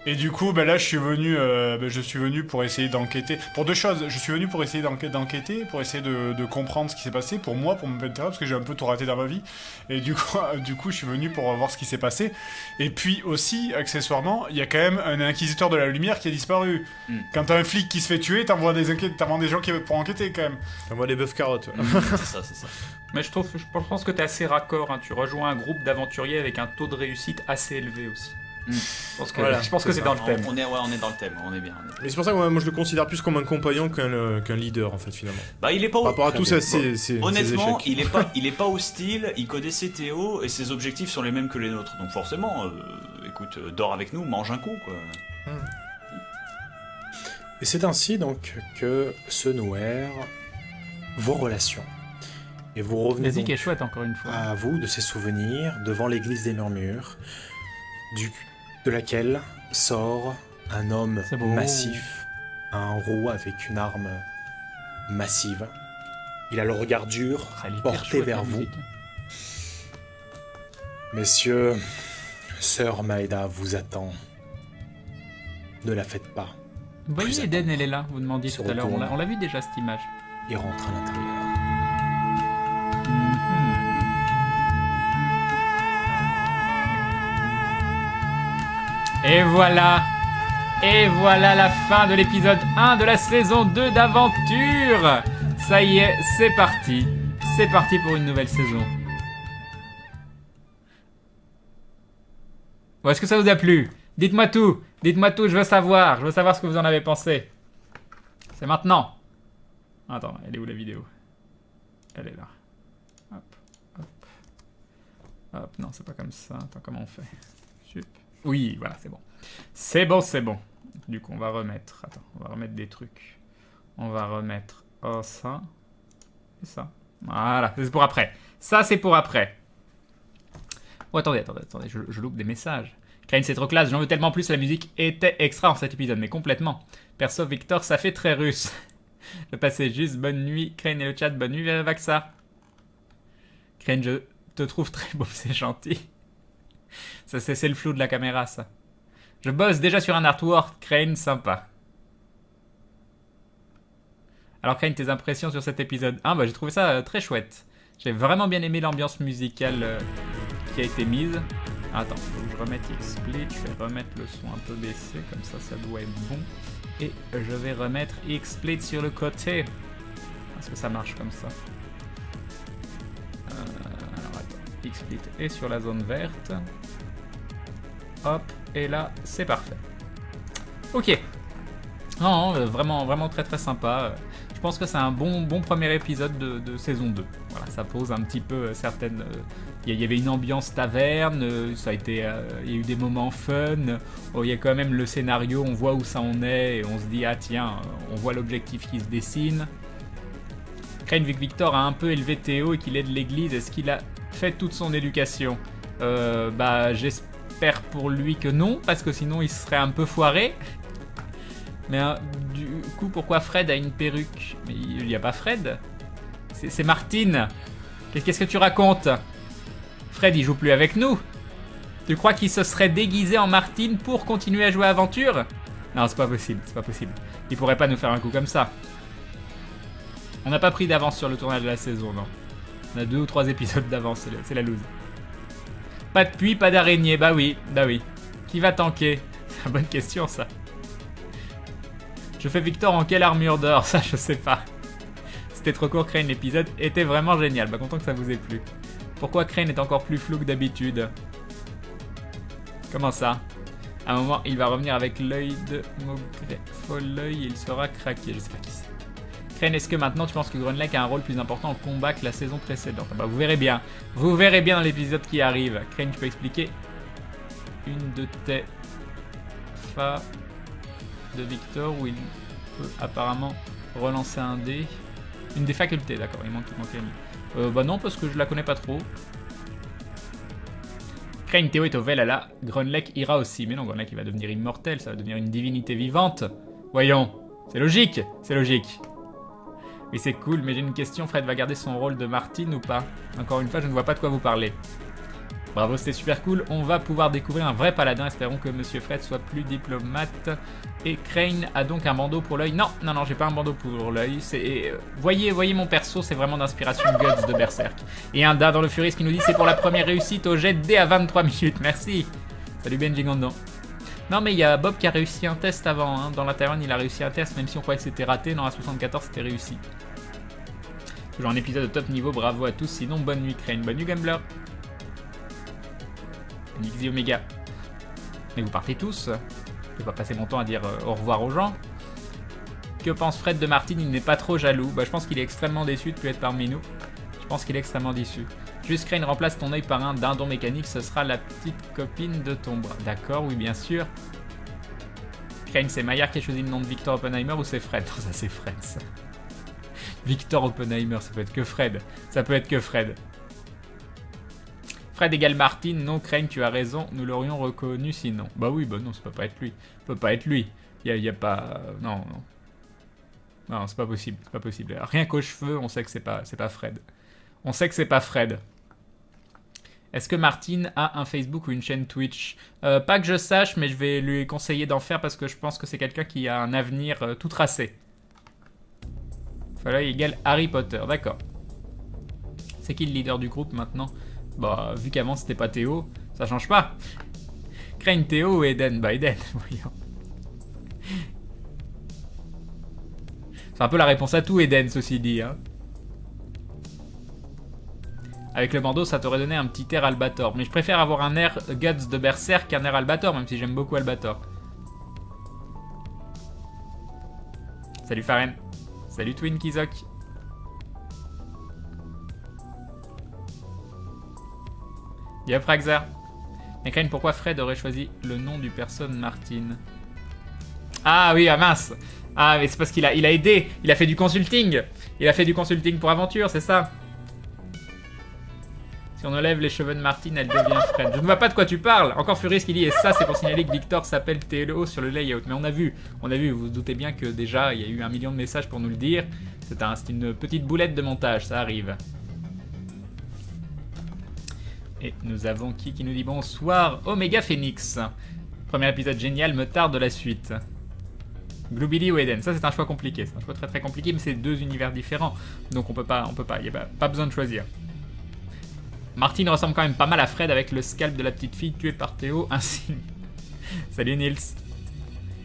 Et du coup, là, je suis venu pour essayer d'enquêter. Pour deux choses. Je suis venu pour essayer d'enquêter, pour essayer de comprendre ce qui s'est passé, pour moi, pour me mettre parce que j'ai un peu tout raté dans ma vie. Et du coup, je suis venu pour voir ce qui s'est passé. Et puis aussi, accessoirement, il y a quand même un inquisiteur de la lumière qui a disparu. Quand t'as un flic qui se fait tuer, t'envoies des gens pour enquêter quand même. T'envoies les bœufs carottes. C'est ça. Mais je pense que t'es assez raccord, hein. Tu rejoins un groupe d'aventuriers avec un taux de réussite assez élevé aussi. Je pense que c'est dans le thème. On est dans le thème, on est bien. Mais c'est pour ça que moi je le considère plus comme un compagnon qu'un leader en fait finalement. Bah il est pas. Par rapport à tout ça, c'est honnêtement, il est pas hostile. Il connaissait Théo et ses objectifs sont les mêmes que les nôtres. Donc forcément, écoute, dors avec nous, mange un coup quoi. Et c'est ainsi donc que se nouèrent vos relations. Et vous revenez Musique donc est chouette encore une fois. à vous de ces souvenirs devant l'église des Murmures, de laquelle sort un homme C'est beau. massif, un roux avec une arme massive. Il a le regard dur, Ah, elle est hyper porté chouette, vers la vous. musique. Messieurs, Sœur Maeda vous attend. Ne la faites pas. Vous voyez, Plus Eden, elle est là, vous demandiez Se tout à l'heure. retourne. On l'a vu déjà cette image. Il rentre à l'intérieur. Et voilà la fin de l'épisode 1 de la saison 2 d'Aventure. Ça y est, c'est parti. C'est parti pour une nouvelle saison. Bon, est-ce que ça vous a plu? Dites-moi tout, je veux savoir ce que vous en avez pensé. C'est maintenant. Attends, elle est où la vidéo? Elle est là. Hop, non, c'est pas comme ça. Attends, comment on fait? Sup. Oui, voilà, c'est bon. C'est bon. Du coup, on va remettre des trucs. On va remettre ça. Et ça. Voilà, c'est pour après. Ça, c'est pour après. Oh, attendez, je loupe des messages. Crane, c'est trop classe, j'en veux tellement plus, la musique était extra en cet épisode, mais complètement. Perso, Victor, ça fait très russe. Je passais juste bonne nuit. Crane et le chat, bonne nuit, Vaxa. Crane, je te trouve très beau, c'est gentil. Ça, c'est le flou de la caméra, ça. Je bosse déjà sur un artwork, Crane, sympa. Alors, Crane, tes impressions sur cet épisode 1, j'ai trouvé ça très chouette. J'ai vraiment bien aimé l'ambiance musicale qui a été mise. Attends, faut que je remette XSplit, je vais remettre le son un peu baissé, comme ça doit être bon. Et je vais remettre XSplit sur le côté. Est-ce que ça marche comme ça? Alors attends, XSplit est sur la zone verte. Hop, et là, c'est parfait. Ok. Non, vraiment très très sympa. Je pense que c'est un bon premier épisode de saison 2. Voilà, ça pose un petit peu certaines... Il y avait une ambiance taverne, ça a été, il y a eu des moments fun. Il y a quand même le scénario, on voit où ça en est et on se dit ah tiens, on voit l'objectif qui se dessine. Crane, vu que Victor a un peu élevé Théo et qu'il est de l'église, est-ce qu'il a fait toute son éducation? J'espère pour lui que non, parce que sinon il serait un peu foiré. Mais du coup, pourquoi Fred a une perruque? Mais il n'y a pas Fred. C'est Martine. Qu'est-ce que tu racontes? Fred, il joue plus avec nous. Tu crois qu'il se serait déguisé en Martine pour continuer à jouer à Aventure? Non, c'est pas possible. Il pourrait pas nous faire un coup comme ça. On n'a pas pris d'avance sur le tournage de la saison, non. On a 2 ou 3 épisodes d'avance, c'est la loose. Pas de puits, pas d'araignée, bah oui. Qui va tanker? C'est une bonne question, ça. Je fais Victor en quelle armure d'or? Ça, je sais pas. C'était trop court, Crane, l'épisode était vraiment génial. Content que ça vous ait plu. Pourquoi Crane est encore plus flou que d'habitude? Comment ça? À un moment, il va revenir avec l'œil de Maugret. Folleuil, il sera craqué. Je sais pas qui c'est. Crane, est-ce que maintenant tu penses que Grunlake a un rôle plus important en combat que la saison précédente? Vous verrez bien. Vous verrez bien dans l'épisode qui arrive. Crane, tu peux expliquer une de tes fa de Victor où il peut apparemment relancer un dé. Une des facultés, d'accord. Il manquait une. Non, parce que je la connais pas trop. Crane, Théo et Tovel à la Grunlech ira aussi. Mais non, Grunlech il va devenir immortel, ça va devenir une divinité vivante. Voyons, c'est logique, c'est logique. Oui, c'est cool, mais j'ai une question, Fred va garder son rôle de Martine ou pas? Encore une fois, je ne vois pas de quoi vous parler. Bravo, c'était super cool. On va pouvoir découvrir un vrai paladin. Espérons que Monsieur Fred soit plus diplomate. Et Crane a donc un bandeau pour l'œil. Non, non, non, j'ai pas un bandeau pour l'œil. C'est voyez mon perso, c'est vraiment d'inspiration Guts de Berserk. Et un Da dans le Furis qui nous dit c'est pour la première réussite au jet D à 23 minutes. Merci. Salut Benji Gandon. Non, mais il y a Bob qui a réussi un test avant. Hein. Dans la taverne, il a réussi un test, même si on croyait que c'était raté. Dans la 74, c'était réussi. Toujours un épisode de top niveau. Bravo à tous. Sinon, bonne nuit Crane. Bonne nuit Gambler. Nixie Omega. Mais vous partez tous. Je vais pas passer mon temps à dire au revoir aux gens. Que pense Fred de Martine? Il n'est pas trop jaloux. Bah, je pense qu'il est extrêmement déçu de plus être parmi nous. Je pense qu'il est extrêmement déçu. Juste Crane remplace ton œil par un dindon mécanique. Ce sera la petite copine de ton bras. D'accord, oui, bien sûr. Crane, c'est Maillard qui a choisi le nom de Victor Oppenheimer ou c'est Fred? Non, ça c'est Fred, ça. Victor Oppenheimer, ça peut être que Fred. Ça peut être que Fred. Fred égale Martine, non Crane, tu as raison, nous l'aurions reconnu sinon. Bah oui, bah non, ça peut pas être lui. Ça peut pas être lui. Y a pas... Non, non. Non, c'est pas possible, c'est pas possible. Rien qu'aux cheveux, on sait que c'est pas Fred. On sait que c'est pas Fred. Est-ce que Martine a un Facebook ou une chaîne Twitch? Pas que je sache, mais je vais lui conseiller d'en faire parce que je pense que c'est quelqu'un qui a un avenir tout tracé. Voilà, il égale Harry Potter, d'accord. C'est qui le leader du groupe maintenant? Bah, vu qu'avant c'était pas Théo, ça change pas. Crane, Théo ou Eden? Bah, Eden, voyons. C'est un peu la réponse à tout, Eden, ceci dit. Hein. Avec le bandeau, ça t'aurait donné un petit air Albator. Mais je préfère avoir un air Guts de Berserk qu'un air Albator, même si j'aime beaucoup Albator. Salut Faren. Salut Twin Kizok. Yep, Raxar. Mais Crane, pourquoi Fred aurait choisi le nom du personne Martine? Ah oui, ah mince. Ah, mais c'est parce qu'il a aidé. Il a fait du consulting. Il a fait du consulting pour aventure, c'est ça. Si on enlève les cheveux de Martine, elle devient Fred. Je ne vois pas de quoi tu parles. Encore Furis qui dit, et ça c'est pour signaler que Victor s'appelle Théo sur le layout. Mais on a vu, vous vous doutez bien que déjà, il y a eu 1 million de messages pour nous le dire. C'est une petite boulette de montage, ça arrive. Et nous avons qui nous dit bonsoir, Omega Phoenix. Premier épisode génial, me tarde la suite. Gloobily ou Eden, ça c'est un choix compliqué, c'est un choix très très compliqué, mais c'est 2 univers différents, donc on peut pas, il n'y a pas besoin de choisir. Martine ressemble quand même pas mal à Fred avec le scalp de la petite fille tuée par Théo, ainsi. Salut Nils.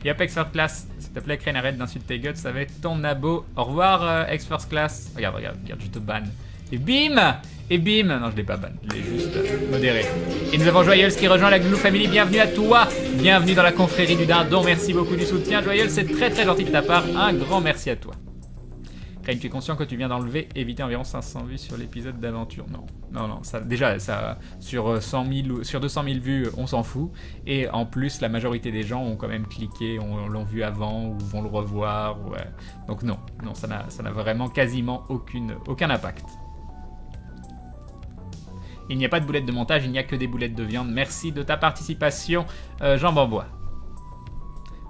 Yep, ex-first class, s'il te plaît Crane, arrête d'insulter Guts avec ton abo. Au revoir ex-first class. Regarde, je te banne. Et bim! Non, je l'ai pas ban, je l'ai juste modéré. Et nous avons Joyeuse qui rejoint la Glou Family. Bienvenue à toi, bienvenue dans la confrérie du dindon. Merci beaucoup du soutien, Joyeuse, c'est très très gentil de ta part. Un grand merci à toi. Crane, tu es conscient que tu viens d'enlever, éviter environ 500 vues sur l'épisode d'aventure? Non, ça, déjà, ça, sur 200 000 vues, on s'en fout. Et en plus, la majorité des gens ont quand même cliqué, l'ont vu avant ou vont le revoir. Ouais. Donc non, ça n'a vraiment quasiment aucun impact. Il n'y a pas de boulettes de montage, il n'y a que des boulettes de viande. Merci de ta participation, Jean Bambois.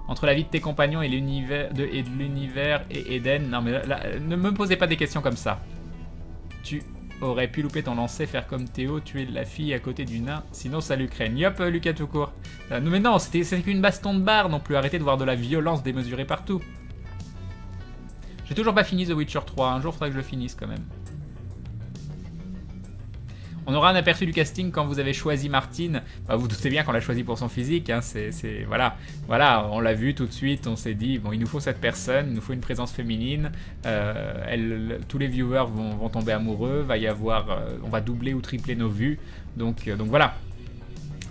Entre la vie de tes compagnons et l'univers et Eden... Non mais là, ne me posez pas des questions comme ça. Tu aurais pu louper ton lancer, faire comme Théo, tuer la fille à côté du nain. Sinon, salut Crane. Yop, Lucas tout court. Mais non, c'était qu'une baston de bar non plus. Arrêtez de voir de la violence démesurée partout. J'ai toujours pas fini The Witcher 3. Un jour, faudra que je le finisse quand même. On aura un aperçu du casting quand vous avez choisi Martine. Bah, vous doutez bien qu'on l'a choisi pour son physique. Hein, voilà, on l'a vu tout de suite. On s'est dit, bon, il nous faut cette personne, il nous faut une présence féminine. Tous les viewers vont tomber amoureux. On va doubler ou tripler nos vues. Donc voilà,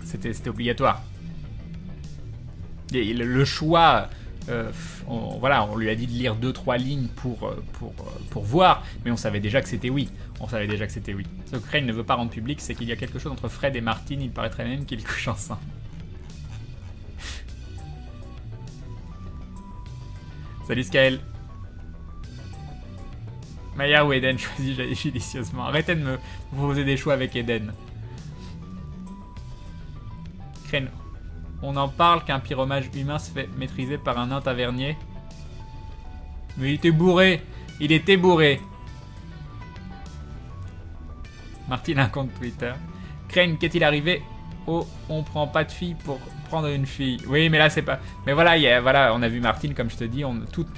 c'était obligatoire. Et le choix. On lui a dit de lire 2-3 lignes pour voir, mais on savait déjà que c'était oui. Ce que Crane ne veut pas rendre public, c'est qu'il y a quelque chose entre Fred et Martine, il paraîtrait même qu'ils couchent ensemble. Salut Skael. Maya ou Eden, choisis judicieusement. Arrêtez de me proposer des choix avec Eden. Crane, on en parle qu'un pyromage humain se fait maîtriser par un nain tavernier. Mais il était bourré. Il était bourré. Martine a un compte Twitter. Crane, qu'est-il arrivé? Oh, on prend pas de fille pour prendre une fille. Oui, mais là c'est pas. Mais voilà, voilà, on a vu Martine, comme je te dis, toutes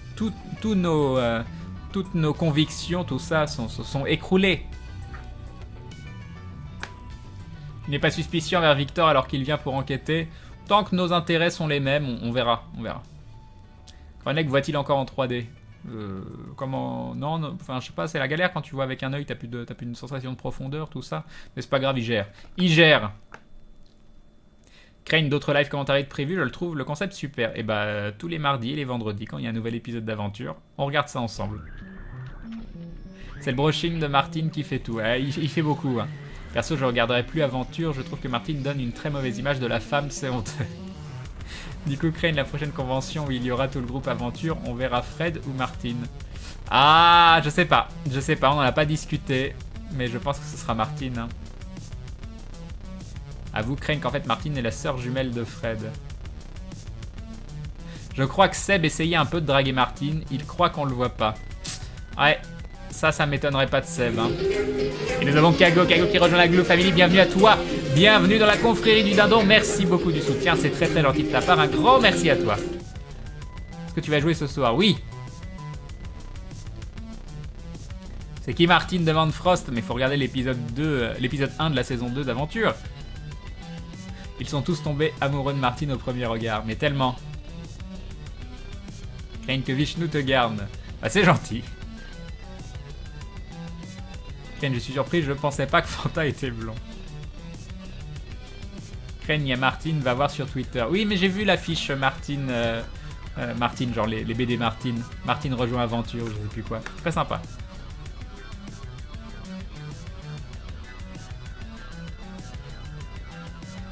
nos convictions, tout ça, sont écroulées. Il n'est pas suspicieux envers Victor alors qu'il vient pour enquêter. Tant que nos intérêts sont les mêmes, on verra, on verra. Grenec voit-il encore en 3D? Comment... Non, enfin je sais pas, c'est la galère quand tu vois avec un œil, t'as plus une sensation de profondeur, tout ça. Mais c'est pas grave, il gère. Il gère. Crane, d'autres live commentaires prévus, je le trouve le concept super. Et bah tous les mardis et les vendredis quand il y a un nouvel épisode d'aventure, on regarde ça ensemble. C'est le brushing de Martine qui fait tout. Il fait beaucoup. Hein. Perso, je regarderai plus Aventure, je trouve que Martine donne une très mauvaise image de la femme, c'est honteux. Du coup, Crane, la prochaine convention où il y aura tout le groupe Aventure, on verra Fred ou Martine. Ah, je sais pas, on en a pas discuté, mais je pense que ce sera Martine. Hein. Avoue, Crane, qu'en fait Martine est la sœur jumelle de Fred. Je crois que Seb essayait un peu de draguer Martine, il croit qu'on le voit pas. Ouais. Ça m'étonnerait pas de Seb. Hein. Et nous avons Kago qui rejoint la Glue Family. Bienvenue à toi. Bienvenue dans la confrérie du dindon. Merci beaucoup du soutien. C'est très très gentil de ta part. Un grand merci à toi. Est-ce que tu vas jouer ce soir? Oui. C'est qui Martine demande Frost? Mais il faut regarder l'épisode 1 de la saison 2 d'Aventure. Ils sont tous tombés amoureux de Martine au premier regard. Mais tellement. Crane, que Vishnu te garde. Bah c'est gentil. Crane, je suis surpris, je pensais pas que Fanta était blond. Crane, il y a Martine, va voir sur Twitter. Oui, mais j'ai vu l'affiche Martine, Martine, genre les BD Martine. Martine rejoint Aventure, je sais plus quoi. Très sympa.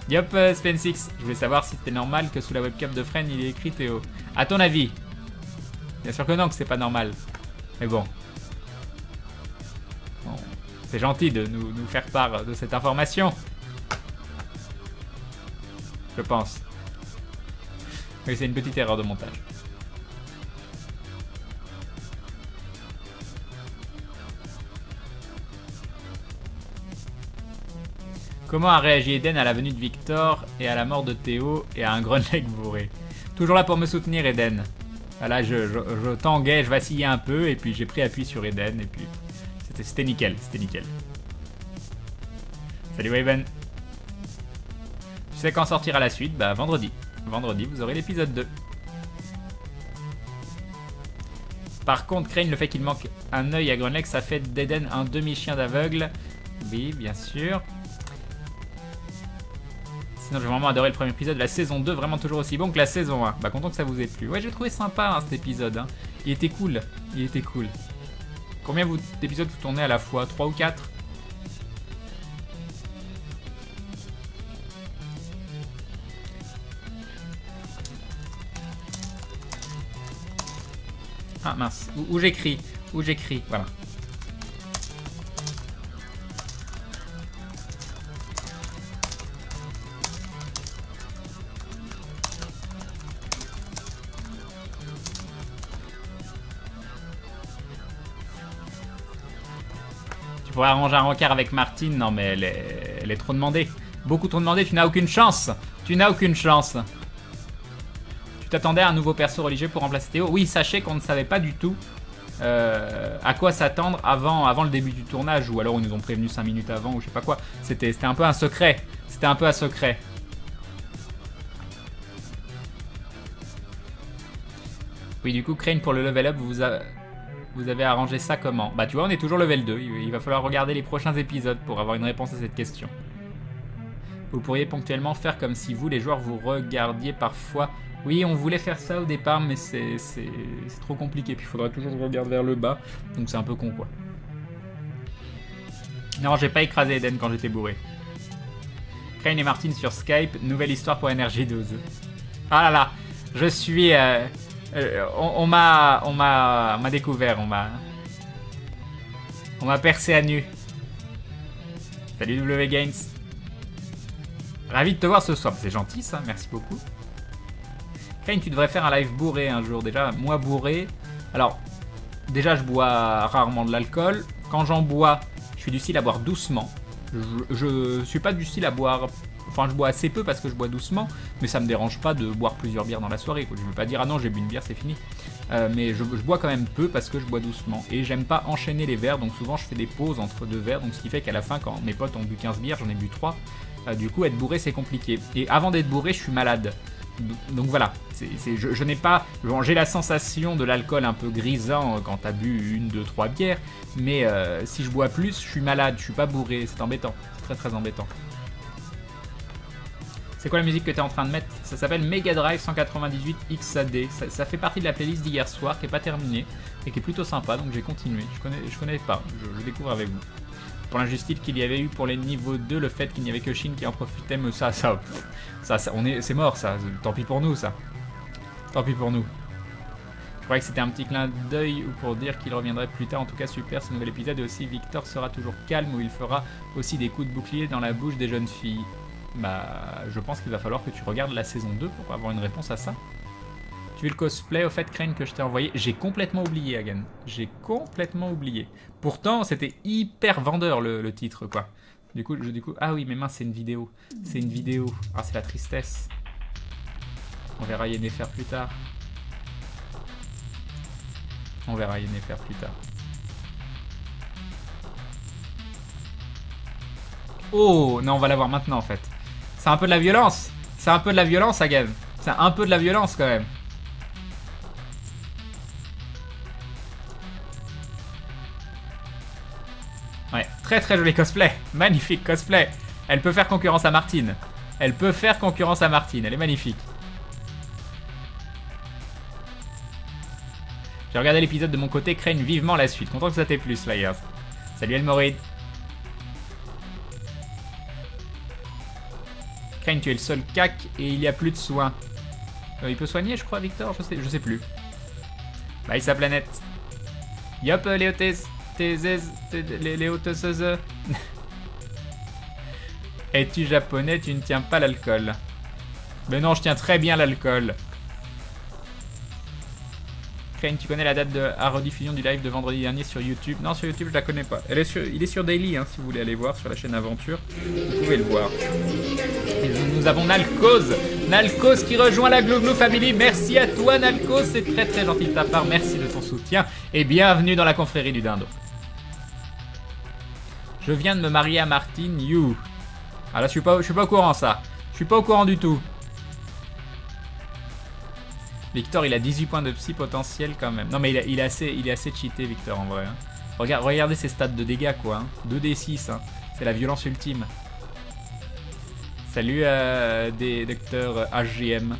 Yop, Spensix, je voulais savoir si c'était normal que sous la webcam de Fren, il ait écrit Théo. À ton avis? Bien sûr que non, que c'est pas normal. Mais bon. C'est gentil de nous faire part de cette information. Je pense. Oui, c'est une petite erreur de montage. Comment a réagi Eden à la venue de Victor et à la mort de Théo et à un Grenec bourré? Toujours là pour me soutenir, Eden. Voilà, je tanguais, je vacillais un peu et puis j'ai pris appui sur Eden et puis... C'était nickel, c'était nickel. Salut Waven. Tu sais quand sortira la suite? Bah vendredi. Vendredi, vous aurez l'épisode 2. Par contre, Crane, le fait qu'il manque un œil à Grenec, ça fait d'Eden un demi-chien d'aveugle. Oui, bien sûr. Sinon, j'ai vraiment adoré le premier épisode de la saison 2, vraiment toujours aussi bon que la saison 1. Bah content que ça vous ait plu. Ouais, j'ai trouvé sympa hein, cet épisode. Hein. Il était cool, il était cool. Combien d'épisodes vous tournez à la fois? 3 ou 4? Ah mince, où j'écris? Où j'écris? Voilà. Tu pourrais arranger un rencard avec Martine. Non mais elle est trop demandée. Beaucoup trop demandée, tu n'as aucune chance. Tu n'as aucune chance. Tu t'attendais à un nouveau perso religieux pour remplacer Théo? Oui, sachez qu'on ne savait pas du tout à quoi s'attendre avant le début du tournage. Ou alors ils nous ont prévenu 5 minutes avant ou je sais pas quoi. C'était un peu un secret. C'était un peu un secret. Oui, du coup, Crane, pour le level up, vous avez arrangé ça comment? Bah tu vois, on est toujours level 2, il va falloir regarder les prochains épisodes pour avoir une réponse à cette question. Vous pourriez ponctuellement faire comme si vous, les joueurs, vous regardiez parfois. Oui, on voulait faire ça au départ, mais c'est trop compliqué, puis il faudrait toujours que je regarde vers le bas, donc c'est un peu con quoi. Non, j'ai pas écrasé Eden quand j'étais bourré. Crane et Martine sur Skype, nouvelle histoire pour NRJ12. Ah là là, je suis... on m'a découvert, on m'a percé à nu. Salut W Gains. Ravi de te voir ce soir. C'est gentil ça, merci beaucoup. Crane, tu devrais faire un live bourré un jour. Déjà, moi bourré. Alors, déjà, je bois rarement de l'alcool. Quand j'en bois, je suis du style à boire doucement. Je suis pas du style à boire... Enfin, je bois assez peu parce que je bois doucement, mais ça me dérange pas de boire plusieurs bières dans la soirée, quoi. Je veux pas dire, ah non, j'ai bu une bière, c'est fini. Mais je bois quand même peu parce que je bois doucement. Et j'aime pas enchaîner les verres, donc souvent je fais des pauses entre 2 verres, donc ce qui fait qu'à la fin, quand mes potes ont bu 15 bières, j'en ai bu 3. Du coup, être bourré, c'est compliqué. Et avant d'être bourré, je suis malade. Donc voilà, je n'ai pas... Bon, j'ai la sensation de l'alcool un peu grisant quand t'as bu 1, 2, 3 bières, mais si je bois plus, je suis malade, je suis pas bourré, c'est embêtant, c'est très très embêtant. C'est quoi la musique que t'es en train de mettre? Ça s'appelle Mega Drive 198 XAD, ça fait partie de la playlist d'hier soir qui est pas terminée et qui est plutôt sympa, donc j'ai continué, je connais pas, je découvre avec vous. Pour l'injustice qu'il y avait eu pour les niveaux 2, le fait qu'il n'y avait que Shin qui en profitait, mais c'est mort ça, tant pis pour nous ça. Tant pis pour nous. Je croyais que c'était un petit clin d'œil ou pour dire qu'il reviendrait plus tard, en tout cas super ce nouvel épisode, et aussi Victor sera toujours calme où il fera aussi des coups de bouclier dans la bouche des jeunes filles. Bah, je pense qu'il va falloir que tu regardes la saison 2 pour avoir une réponse à ça. Tu veux le cosplay au fait, Crane, que je t'ai envoyé? J'ai complètement oublié, Hagen. J'ai complètement oublié. Pourtant, c'était hyper vendeur le titre, quoi. Du coup, ah oui, mais mince, c'est une vidéo. C'est une vidéo. Ah, c'est la tristesse. On verra Yennefer plus tard. On verra Yennefer plus tard. Oh, non, on va la voir maintenant, en fait. C'est un peu de la violence. C'est un peu de la violence, Hagen. C'est un peu de la violence, quand même. Ouais, très très joli cosplay. Magnifique cosplay. Elle peut faire concurrence à Martine. Elle peut faire concurrence à Martine. Elle est magnifique. J'ai regardé l'épisode de mon côté, craigne vivement la suite. Content que ça t'ait plu, Slayers. Salut Elmoride. Crane, tu es le seul cac et il n'y a plus de soins. Il peut soigner, je crois, Victor? Je sais plus. Bye sa planète. Yop, Léotes. Léotes. Es-tu japonais? Tu ne tiens pas l'alcool. Mais non, je tiens très bien l'alcool. Crane, tu connais la date de la rediffusion du live de vendredi dernier sur YouTube? Non, sur YouTube, je la connais pas. Il est sur Daily, hein, si vous voulez aller voir sur la chaîne Aventure. Vous pouvez le voir. Et nous avons Nalcos. Nalcos qui rejoint la Glouglou Family. Merci à toi, Nalcos. C'est très très gentil de ta part. Merci de ton soutien. Et bienvenue dans la confrérie du Dindo. Je viens de me marier à Martine. You. Ah là, je suis pas au courant, ça. Je suis pas au courant du tout. Victor, il a 18 points de psy potentiel quand même. Non mais il est assez cheaté, Victor, en vrai. Hein. Regardez ses stats de dégâts, quoi. Hein. 2d6, hein. C'est la violence ultime. Salut des lecteurs HGM.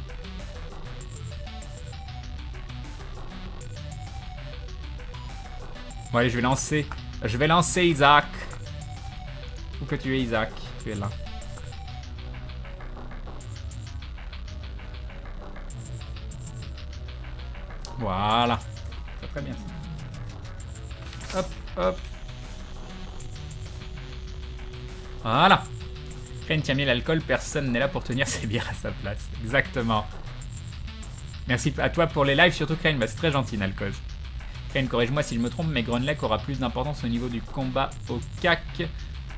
Bon allez, je vais lancer Isaac. Où que tu es, Isaac? Tu es là. Voilà. C'est très bien. Hop, hop. Voilà. Crane tient bien l'alcool, personne n'est là pour tenir ses bières à sa place. Exactement. Merci à toi pour les lives, surtout Crane, bah, c'est très gentil, Nalcos. Crane, corrige-moi si je me trompe, mais Grunlech aura plus d'importance au niveau du combat au CAC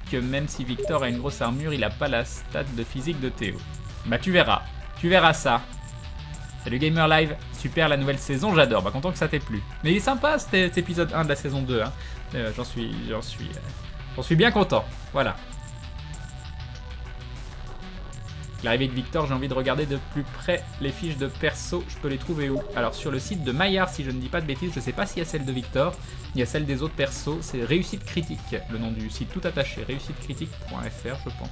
que même si Victor a une grosse armure, il a pas la stat de physique de Théo. Bah tu verras ça. Salut Gamer Live, super la nouvelle saison, j'adore, bah content que ça t'ait plu. Mais il est sympa cet épisode 1 de la saison 2, hein. J'en suis bien content, voilà. L'arrivée de Victor, j'ai envie de regarder de plus près les fiches de perso, je peux les trouver où? Alors sur le site de Maillard, si je ne dis pas de bêtises, je sais pas s'il y a celle de Victor, il y a celle des autres persos, c'est Réussite Critique, le nom du site tout attaché, réussitecritique.fr je pense.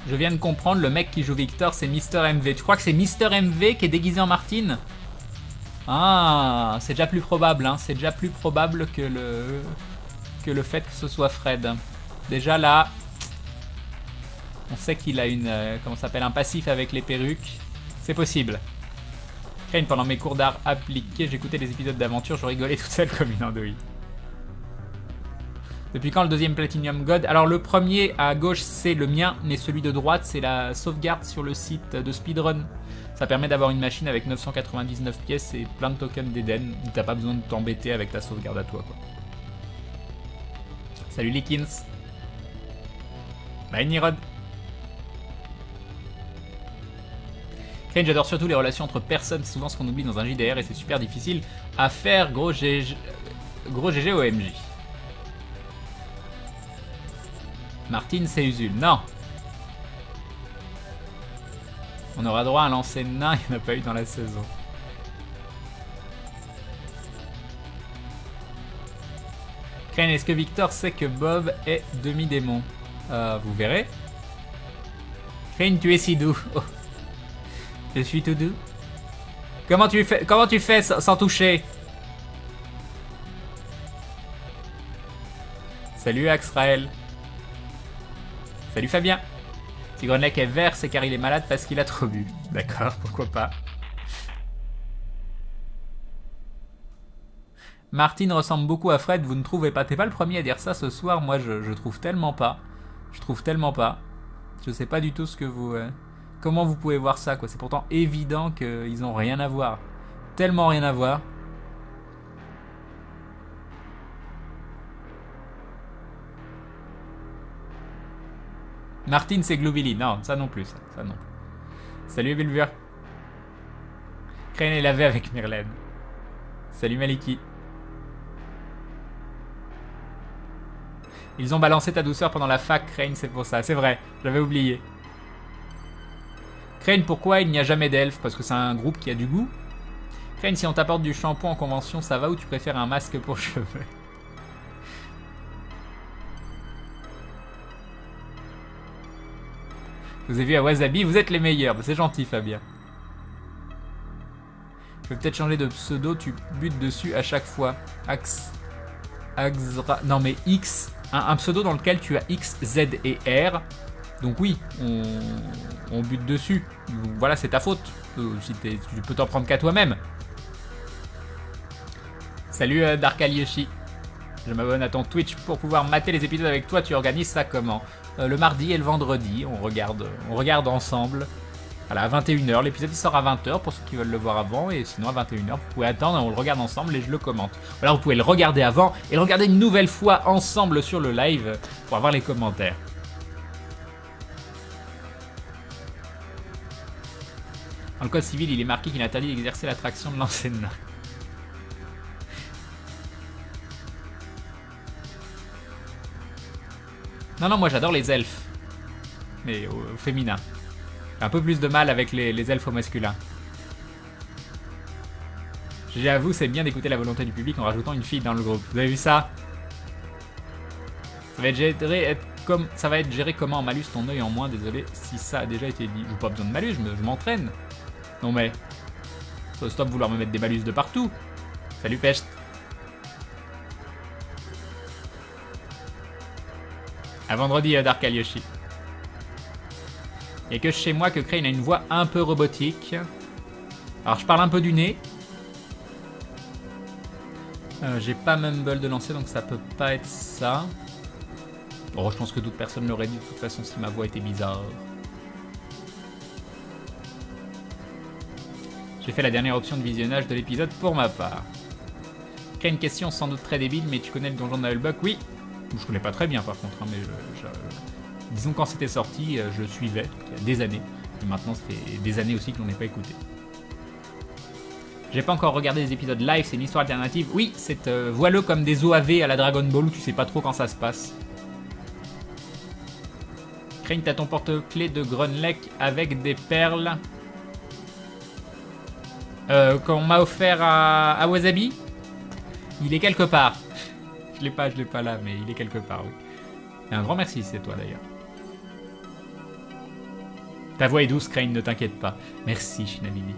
Je viens de comprendre, le mec qui joue Victor, c'est Mister MV. Tu crois que c'est Mister MV qui est déguisé en Martine? Ah, c'est déjà plus probable, hein. C'est déjà plus probable que le fait que ce soit Fred. Déjà là, on sait qu'il a comment ça s'appelle, un passif avec les perruques. C'est possible. Crane, pendant mes cours d'art appliqués, j'écoutais les épisodes d'aventure, je rigolais toute seule comme une andouille. Depuis quand le deuxième Platinum God? Alors le premier à gauche c'est le mien, mais celui de droite c'est la sauvegarde sur le site de Speedrun. Ça permet d'avoir une machine avec 999 pièces et plein de tokens d'Eden. T'as pas besoin de t'embêter avec ta sauvegarde à toi quoi. Salut Likins. Bye Nirod. Crane, j'adore surtout les relations entre personnes, c'est souvent ce qu'on oublie dans un JDR et c'est super difficile à faire, gros GG OMJ. Martine, c'est Usul. Non. On aura droit à un lancer de nain, il n'y en a pas eu dans la saison. Crane, est-ce que Victor sait que Bob est demi-démon? Vous verrez. Crane, tu es si doux. Oh. Je suis tout doux. Comment tu fais sans toucher? Salut Axrael. Salut Fabien. Si Grenlec est vert, c'est car il est malade parce qu'il a trop bu. D'accord, pourquoi pas. Martine ressemble beaucoup à Fred, vous ne trouvez pas? T'es pas le premier à dire ça ce soir, moi je trouve tellement pas. Je trouve tellement pas. Je sais pas du tout ce que vous... Comment vous pouvez voir ça quoi? C'est pourtant évident qu'ils ont rien à voir. Tellement rien à voir. Martine c'est Globili. Non, ça non plus. Ça non plus. Salut Belvur. Crane est lavé avec Myrlène. Salut Maliki. Ils ont balancé ta douceur pendant la fac, Crane, c'est pour ça. C'est vrai, j'avais oublié. Crane, pourquoi il n'y a jamais d'elfes? Parce que c'est un groupe qui a du goût. Crane, si on t'apporte du shampoing en convention, ça va ou tu préfères un masque pour cheveux? Je vous ai vu à Wasabi, vous êtes les meilleurs. C'est gentil, Fabien. Je vais peut-être changer de pseudo, tu butes dessus à chaque fois. Axra... Non mais X... Un pseudo dans lequel tu as X, Z et R. Donc oui, on bute dessus. Voilà, c'est ta faute. Si tu peux t'en prendre qu'à toi-même. Salut Dark Aliyoshi. Je m'abonne à ton Twitch pour pouvoir mater les épisodes avec toi. Tu organises ça comment? Le mardi et le vendredi, on regarde ensemble. Voilà, à 21h. L'épisode il sort à 20h pour ceux qui veulent le voir avant. Et sinon à 21h, vous pouvez attendre, on le regarde ensemble et je le commente. Voilà, vous pouvez le regarder avant et le regarder une nouvelle fois ensemble sur le live pour avoir les commentaires. Dans le code civil, il est marqué qu'il est interdit d'exercer l'attraction de lancer de nain. Non, moi j'adore les elfes. Mais au féminin. J'ai un peu plus de mal avec les elfes au masculin. J'avoue, c'est bien d'écouter la volonté du public en rajoutant une fille dans le groupe. Vous avez vu ça? Ça va être géré comment en malus ton œil en moins? Désolé si ça a déjà été dit. J'ai pas besoin de malus, je m'entraîne. Non mais... Stop vouloir me mettre des malus de partout. Salut Pest. À vendredi, Dark Aliyoshi. Il n'y a que chez moi que Crane a une voix un peu robotique. Alors je parle un peu du nez. J'ai pas Mumble de lancer donc ça peut pas être ça. Bon, je pense que toute personne l'aurait dit de toute façon si ma voix était bizarre. J'ai fait la dernière option de visionnage de l'épisode pour ma part. Crane, question sans doute très débile, mais tu connais le donjon de Nullbuck? Oui. Je connais pas très bien par contre, hein, mais disons quand c'était sorti, je suivais, il y a des années. Et maintenant, ça fait des années aussi que l'on n'est pas écouté. J'ai pas encore regardé les épisodes live, c'est une histoire alternative. Oui, c'est vois-le comme des OAV à la Dragon Ball où tu sais pas trop quand ça se passe. Crane, t'as ton porte-clés de Grunlec avec des perles. Qu'on m'a offert à Wasabi. Il est quelque part. Je l'ai pas là, mais il est quelque part, oui. Et un grand merci, c'est toi d'ailleurs. Ta voix est douce, Crane, ne t'inquiète pas. Merci, Shinabibi.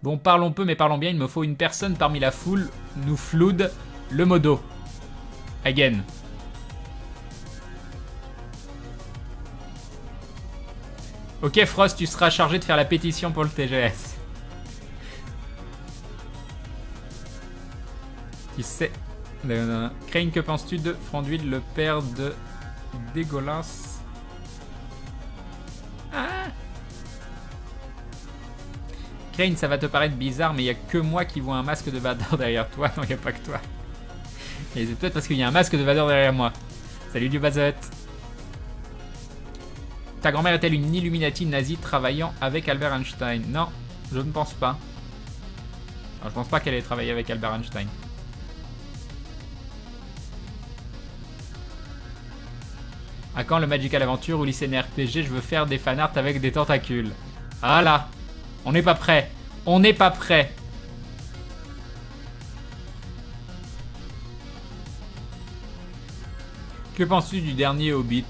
Bon, parlons peu, mais parlons bien. Il me faut une personne parmi la foule. Nous floud le modo. Again. Ok, Frost, tu seras chargé de faire la pétition pour le TGS. Qui c'est Crane, que penses-tu de Franduil, le père de Dégolas? Ah Crane, ça va te paraître bizarre, mais il y a que moi qui vois un masque de Vador derrière toi. Non, il n'y a pas que toi. Et c'est peut-être parce qu'il y a un masque de Vador derrière moi. Salut du Bazette. Ta grand-mère est-elle une Illuminati nazie travaillant avec Albert Einstein? Non, je ne pense pas. Alors, je pense pas qu'elle ait travaillé avec Albert Einstein. À quand le Magical Aventure ou lycée RPG? Je veux faire des fanarts avec des tentacules. Ah là, on n'est pas prêt. On n'est pas prêt. Que penses-tu du dernier Hobbit?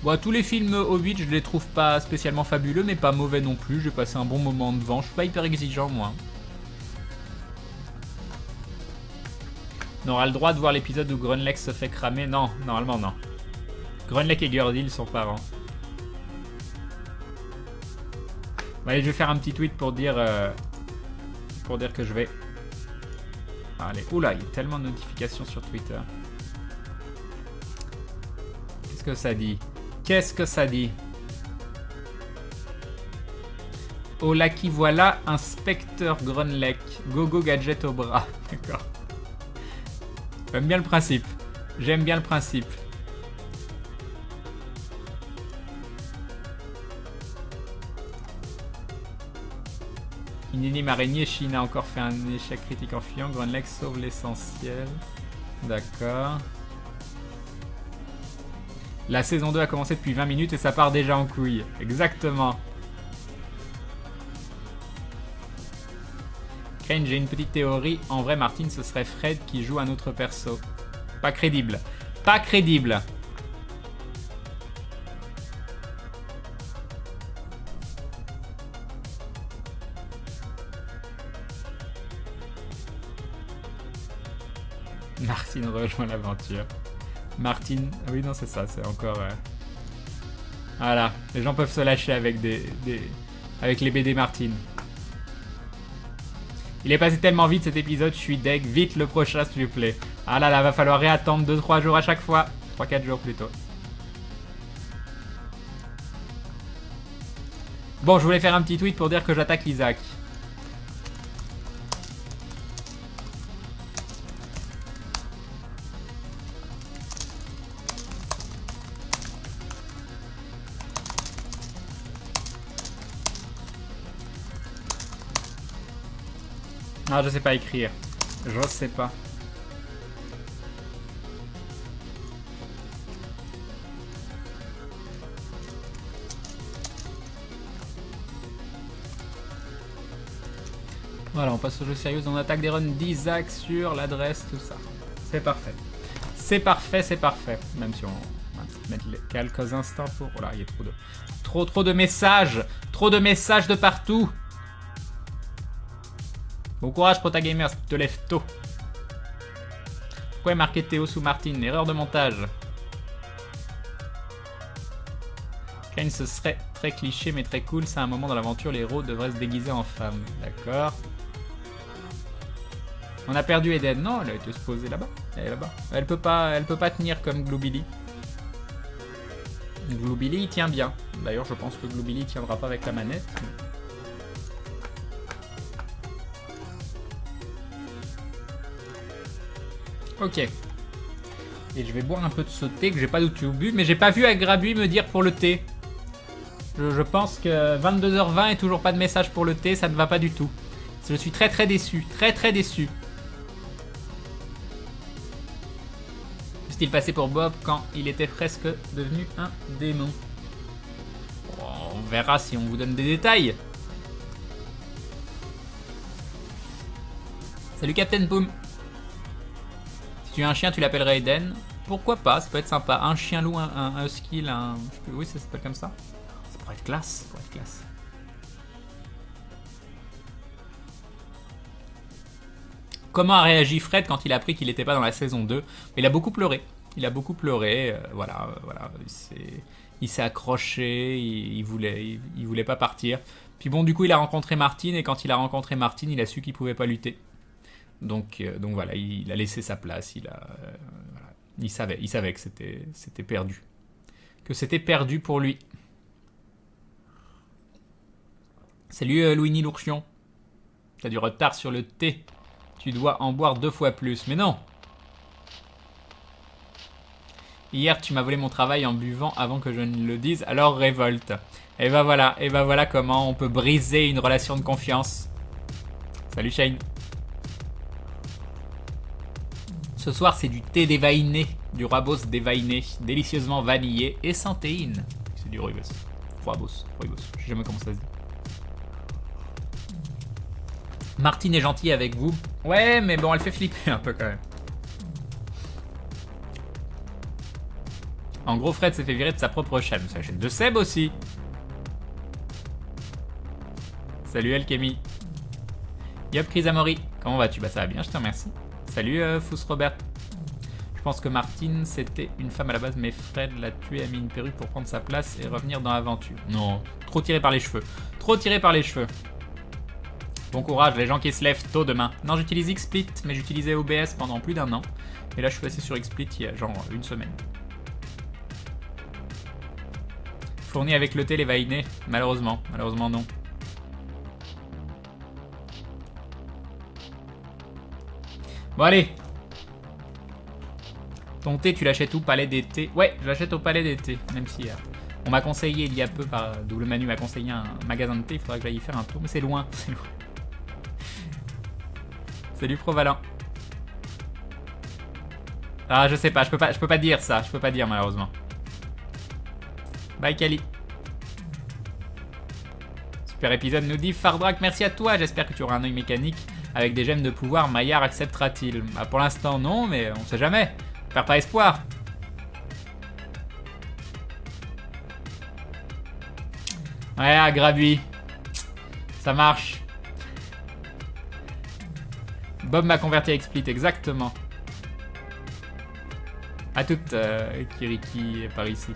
Bon, tous les films Hobbit, je les trouve pas spécialement fabuleux, mais pas mauvais non plus. J'ai passé un bon moment devant. Je suis pas hyper exigeant, moi. On aura le droit de voir l'épisode où Grunleck se fait cramer? Non, normalement non. Grunleck et Gurdil sont parents. Bon, allez, je vais faire un petit tweet pour dire que je vais... Allez, oula, il y a tellement de notifications sur Twitter. Qu'est-ce que ça dit? Qu'est-ce que ça dit? Oh là qui voilà, inspecteur Grunleck. Gogo gadget au bras. D'accord. J'aime bien le principe. J'aime bien le principe. Une énigme araignée, Chine a encore fait un échec critique en fuyant. Grunleck sauve l'essentiel. D'accord. La saison 2 a commencé depuis 20 minutes et ça part déjà en couille. Exactement. Crane, j'ai une petite théorie. En vrai, Martin, ce serait Fred qui joue un autre perso. Pas crédible. Pas crédible. Martin rejoint l'aventure. Martin, oui non c'est ça, c'est encore... Voilà, les gens peuvent se lâcher avec avec les BD Martin. Il est passé tellement vite cet épisode, je suis deg. Vite le prochain s'il vous plaît. Ah là là, va falloir réattendre 2-3 jours à chaque fois. 3-4 jours plutôt. Bon, je voulais faire un petit tweet pour dire que j'attaque Isaac. Ah, je sais pas écrire. Je sais pas. Voilà, on passe au jeu sérieux. On attaque des runs d'Isaac sur l'adresse, tout ça. C'est parfait. C'est parfait, c'est parfait. Même si on va mettre quelques instants pour... Oh là, il y a trop de messages. Trop de messages de partout. Bon courage Protagamers, tu te lèves tôt. Pourquoi est marqué Théo sous Martin? Erreur de montage. Kane, ce serait très cliché mais très cool. C'est un moment dans l'aventure, les héros devraient se déguiser en femme. D'accord. On a perdu Eden. Non, elle a été se poser là-bas. Elle est là-bas. Elle peut pas tenir comme Gloobilly. Gloobilly il tient bien. D'ailleurs je pense que Gloobilly tiendra pas avec la manette. Ok. Et je vais boire un peu de ce thé que j'ai pas du tout bu, mais j'ai pas vu Agrabui me dire pour le thé. Je pense que 22h20 et toujours pas de message pour le thé, ça ne va pas du tout. Je suis très très déçu, très déçu. Qu'est-il passé pour Bob quand il était presque devenu un démon? On verra si on vous donne des détails. Salut Captain Boom. Si tu as un chien, tu l'appellerais Eden. Pourquoi pas, ça peut être sympa. Un chien loup, un husky, oui, ça s'appelle comme ça. Ça pourrait être classe, ça pourrait être classe. Comment a réagi Fred quand il a appris qu'il n'était pas dans la saison 2? Il a beaucoup pleuré. Il a beaucoup pleuré, voilà. Il s'est accroché, il voulait pas partir. Puis bon, du coup, il a rencontré Martin, et quand il a rencontré Martin, il a su qu'il pouvait pas lutter. Donc voilà, il a laissé sa place. Voilà. Il savait que c'était perdu. Que c'était perdu pour lui. Salut Louini l'ourchion. T'as du retard sur le thé. Tu dois en boire 2 fois plus. Mais non. Hier, tu m'as volé mon travail en buvant avant que je ne le dise, alors révolte. Et ben voilà comment on peut briser une relation de confiance. Salut Shane. Ce soir, c'est du thé dévainé, du rooibos dévainé, délicieusement vanillé et sans théine. C'est du rooibos. Rooibos. Je sais jamais comment ça se dit. Martine est gentille avec vous. Ouais, mais bon, elle fait flipper un peu quand même. En gros, Fred s'est fait virer de sa propre chaîne. C'est la chaîne de Seb aussi. Salut Alchemy. Yop Chris Amori. Comment vas-tu? Bah ça va bien, je te remercie. Salut Fous Robert. Je pense que Martine c'était une femme à la base, mais Fred l'a tuée, a mis une perruque pour prendre sa place et revenir dans l'aventure. Non, trop tiré par les cheveux. Trop tiré par les cheveux. Bon courage les gens qui se lèvent tôt demain. Non, j'utilise XSplit, mais j'utilisais OBS pendant plus d'1 an. Et là je suis passé sur XSplit il y a genre 1 semaine. Fourni avec le thé les vainés. Malheureusement non. Bon allez. Ton thé tu l'achètes où? Palais d'été? Ouais, je l'achète au Palais d'été. Même si on m'a conseillé il y a peu par Double Manu m'a conseillé un magasin de thé. Il faudra que j'aille y faire un tour. Mais c'est loin. Salut Provalent. Ah je sais pas, je peux pas dire ça. Je peux pas dire malheureusement. Bye Kali. Super épisode nous dit Fardrak, merci à toi. J'espère que tu auras un œil mécanique avec des gemmes de pouvoir. Maillard acceptera-t-il? Bah, pour l'instant non, mais on sait jamais. Perds pas espoir. Ouais, Grabuy. Ça marche. Bob m'a converti à XSplit, exactement. A toute Kiriki par ici.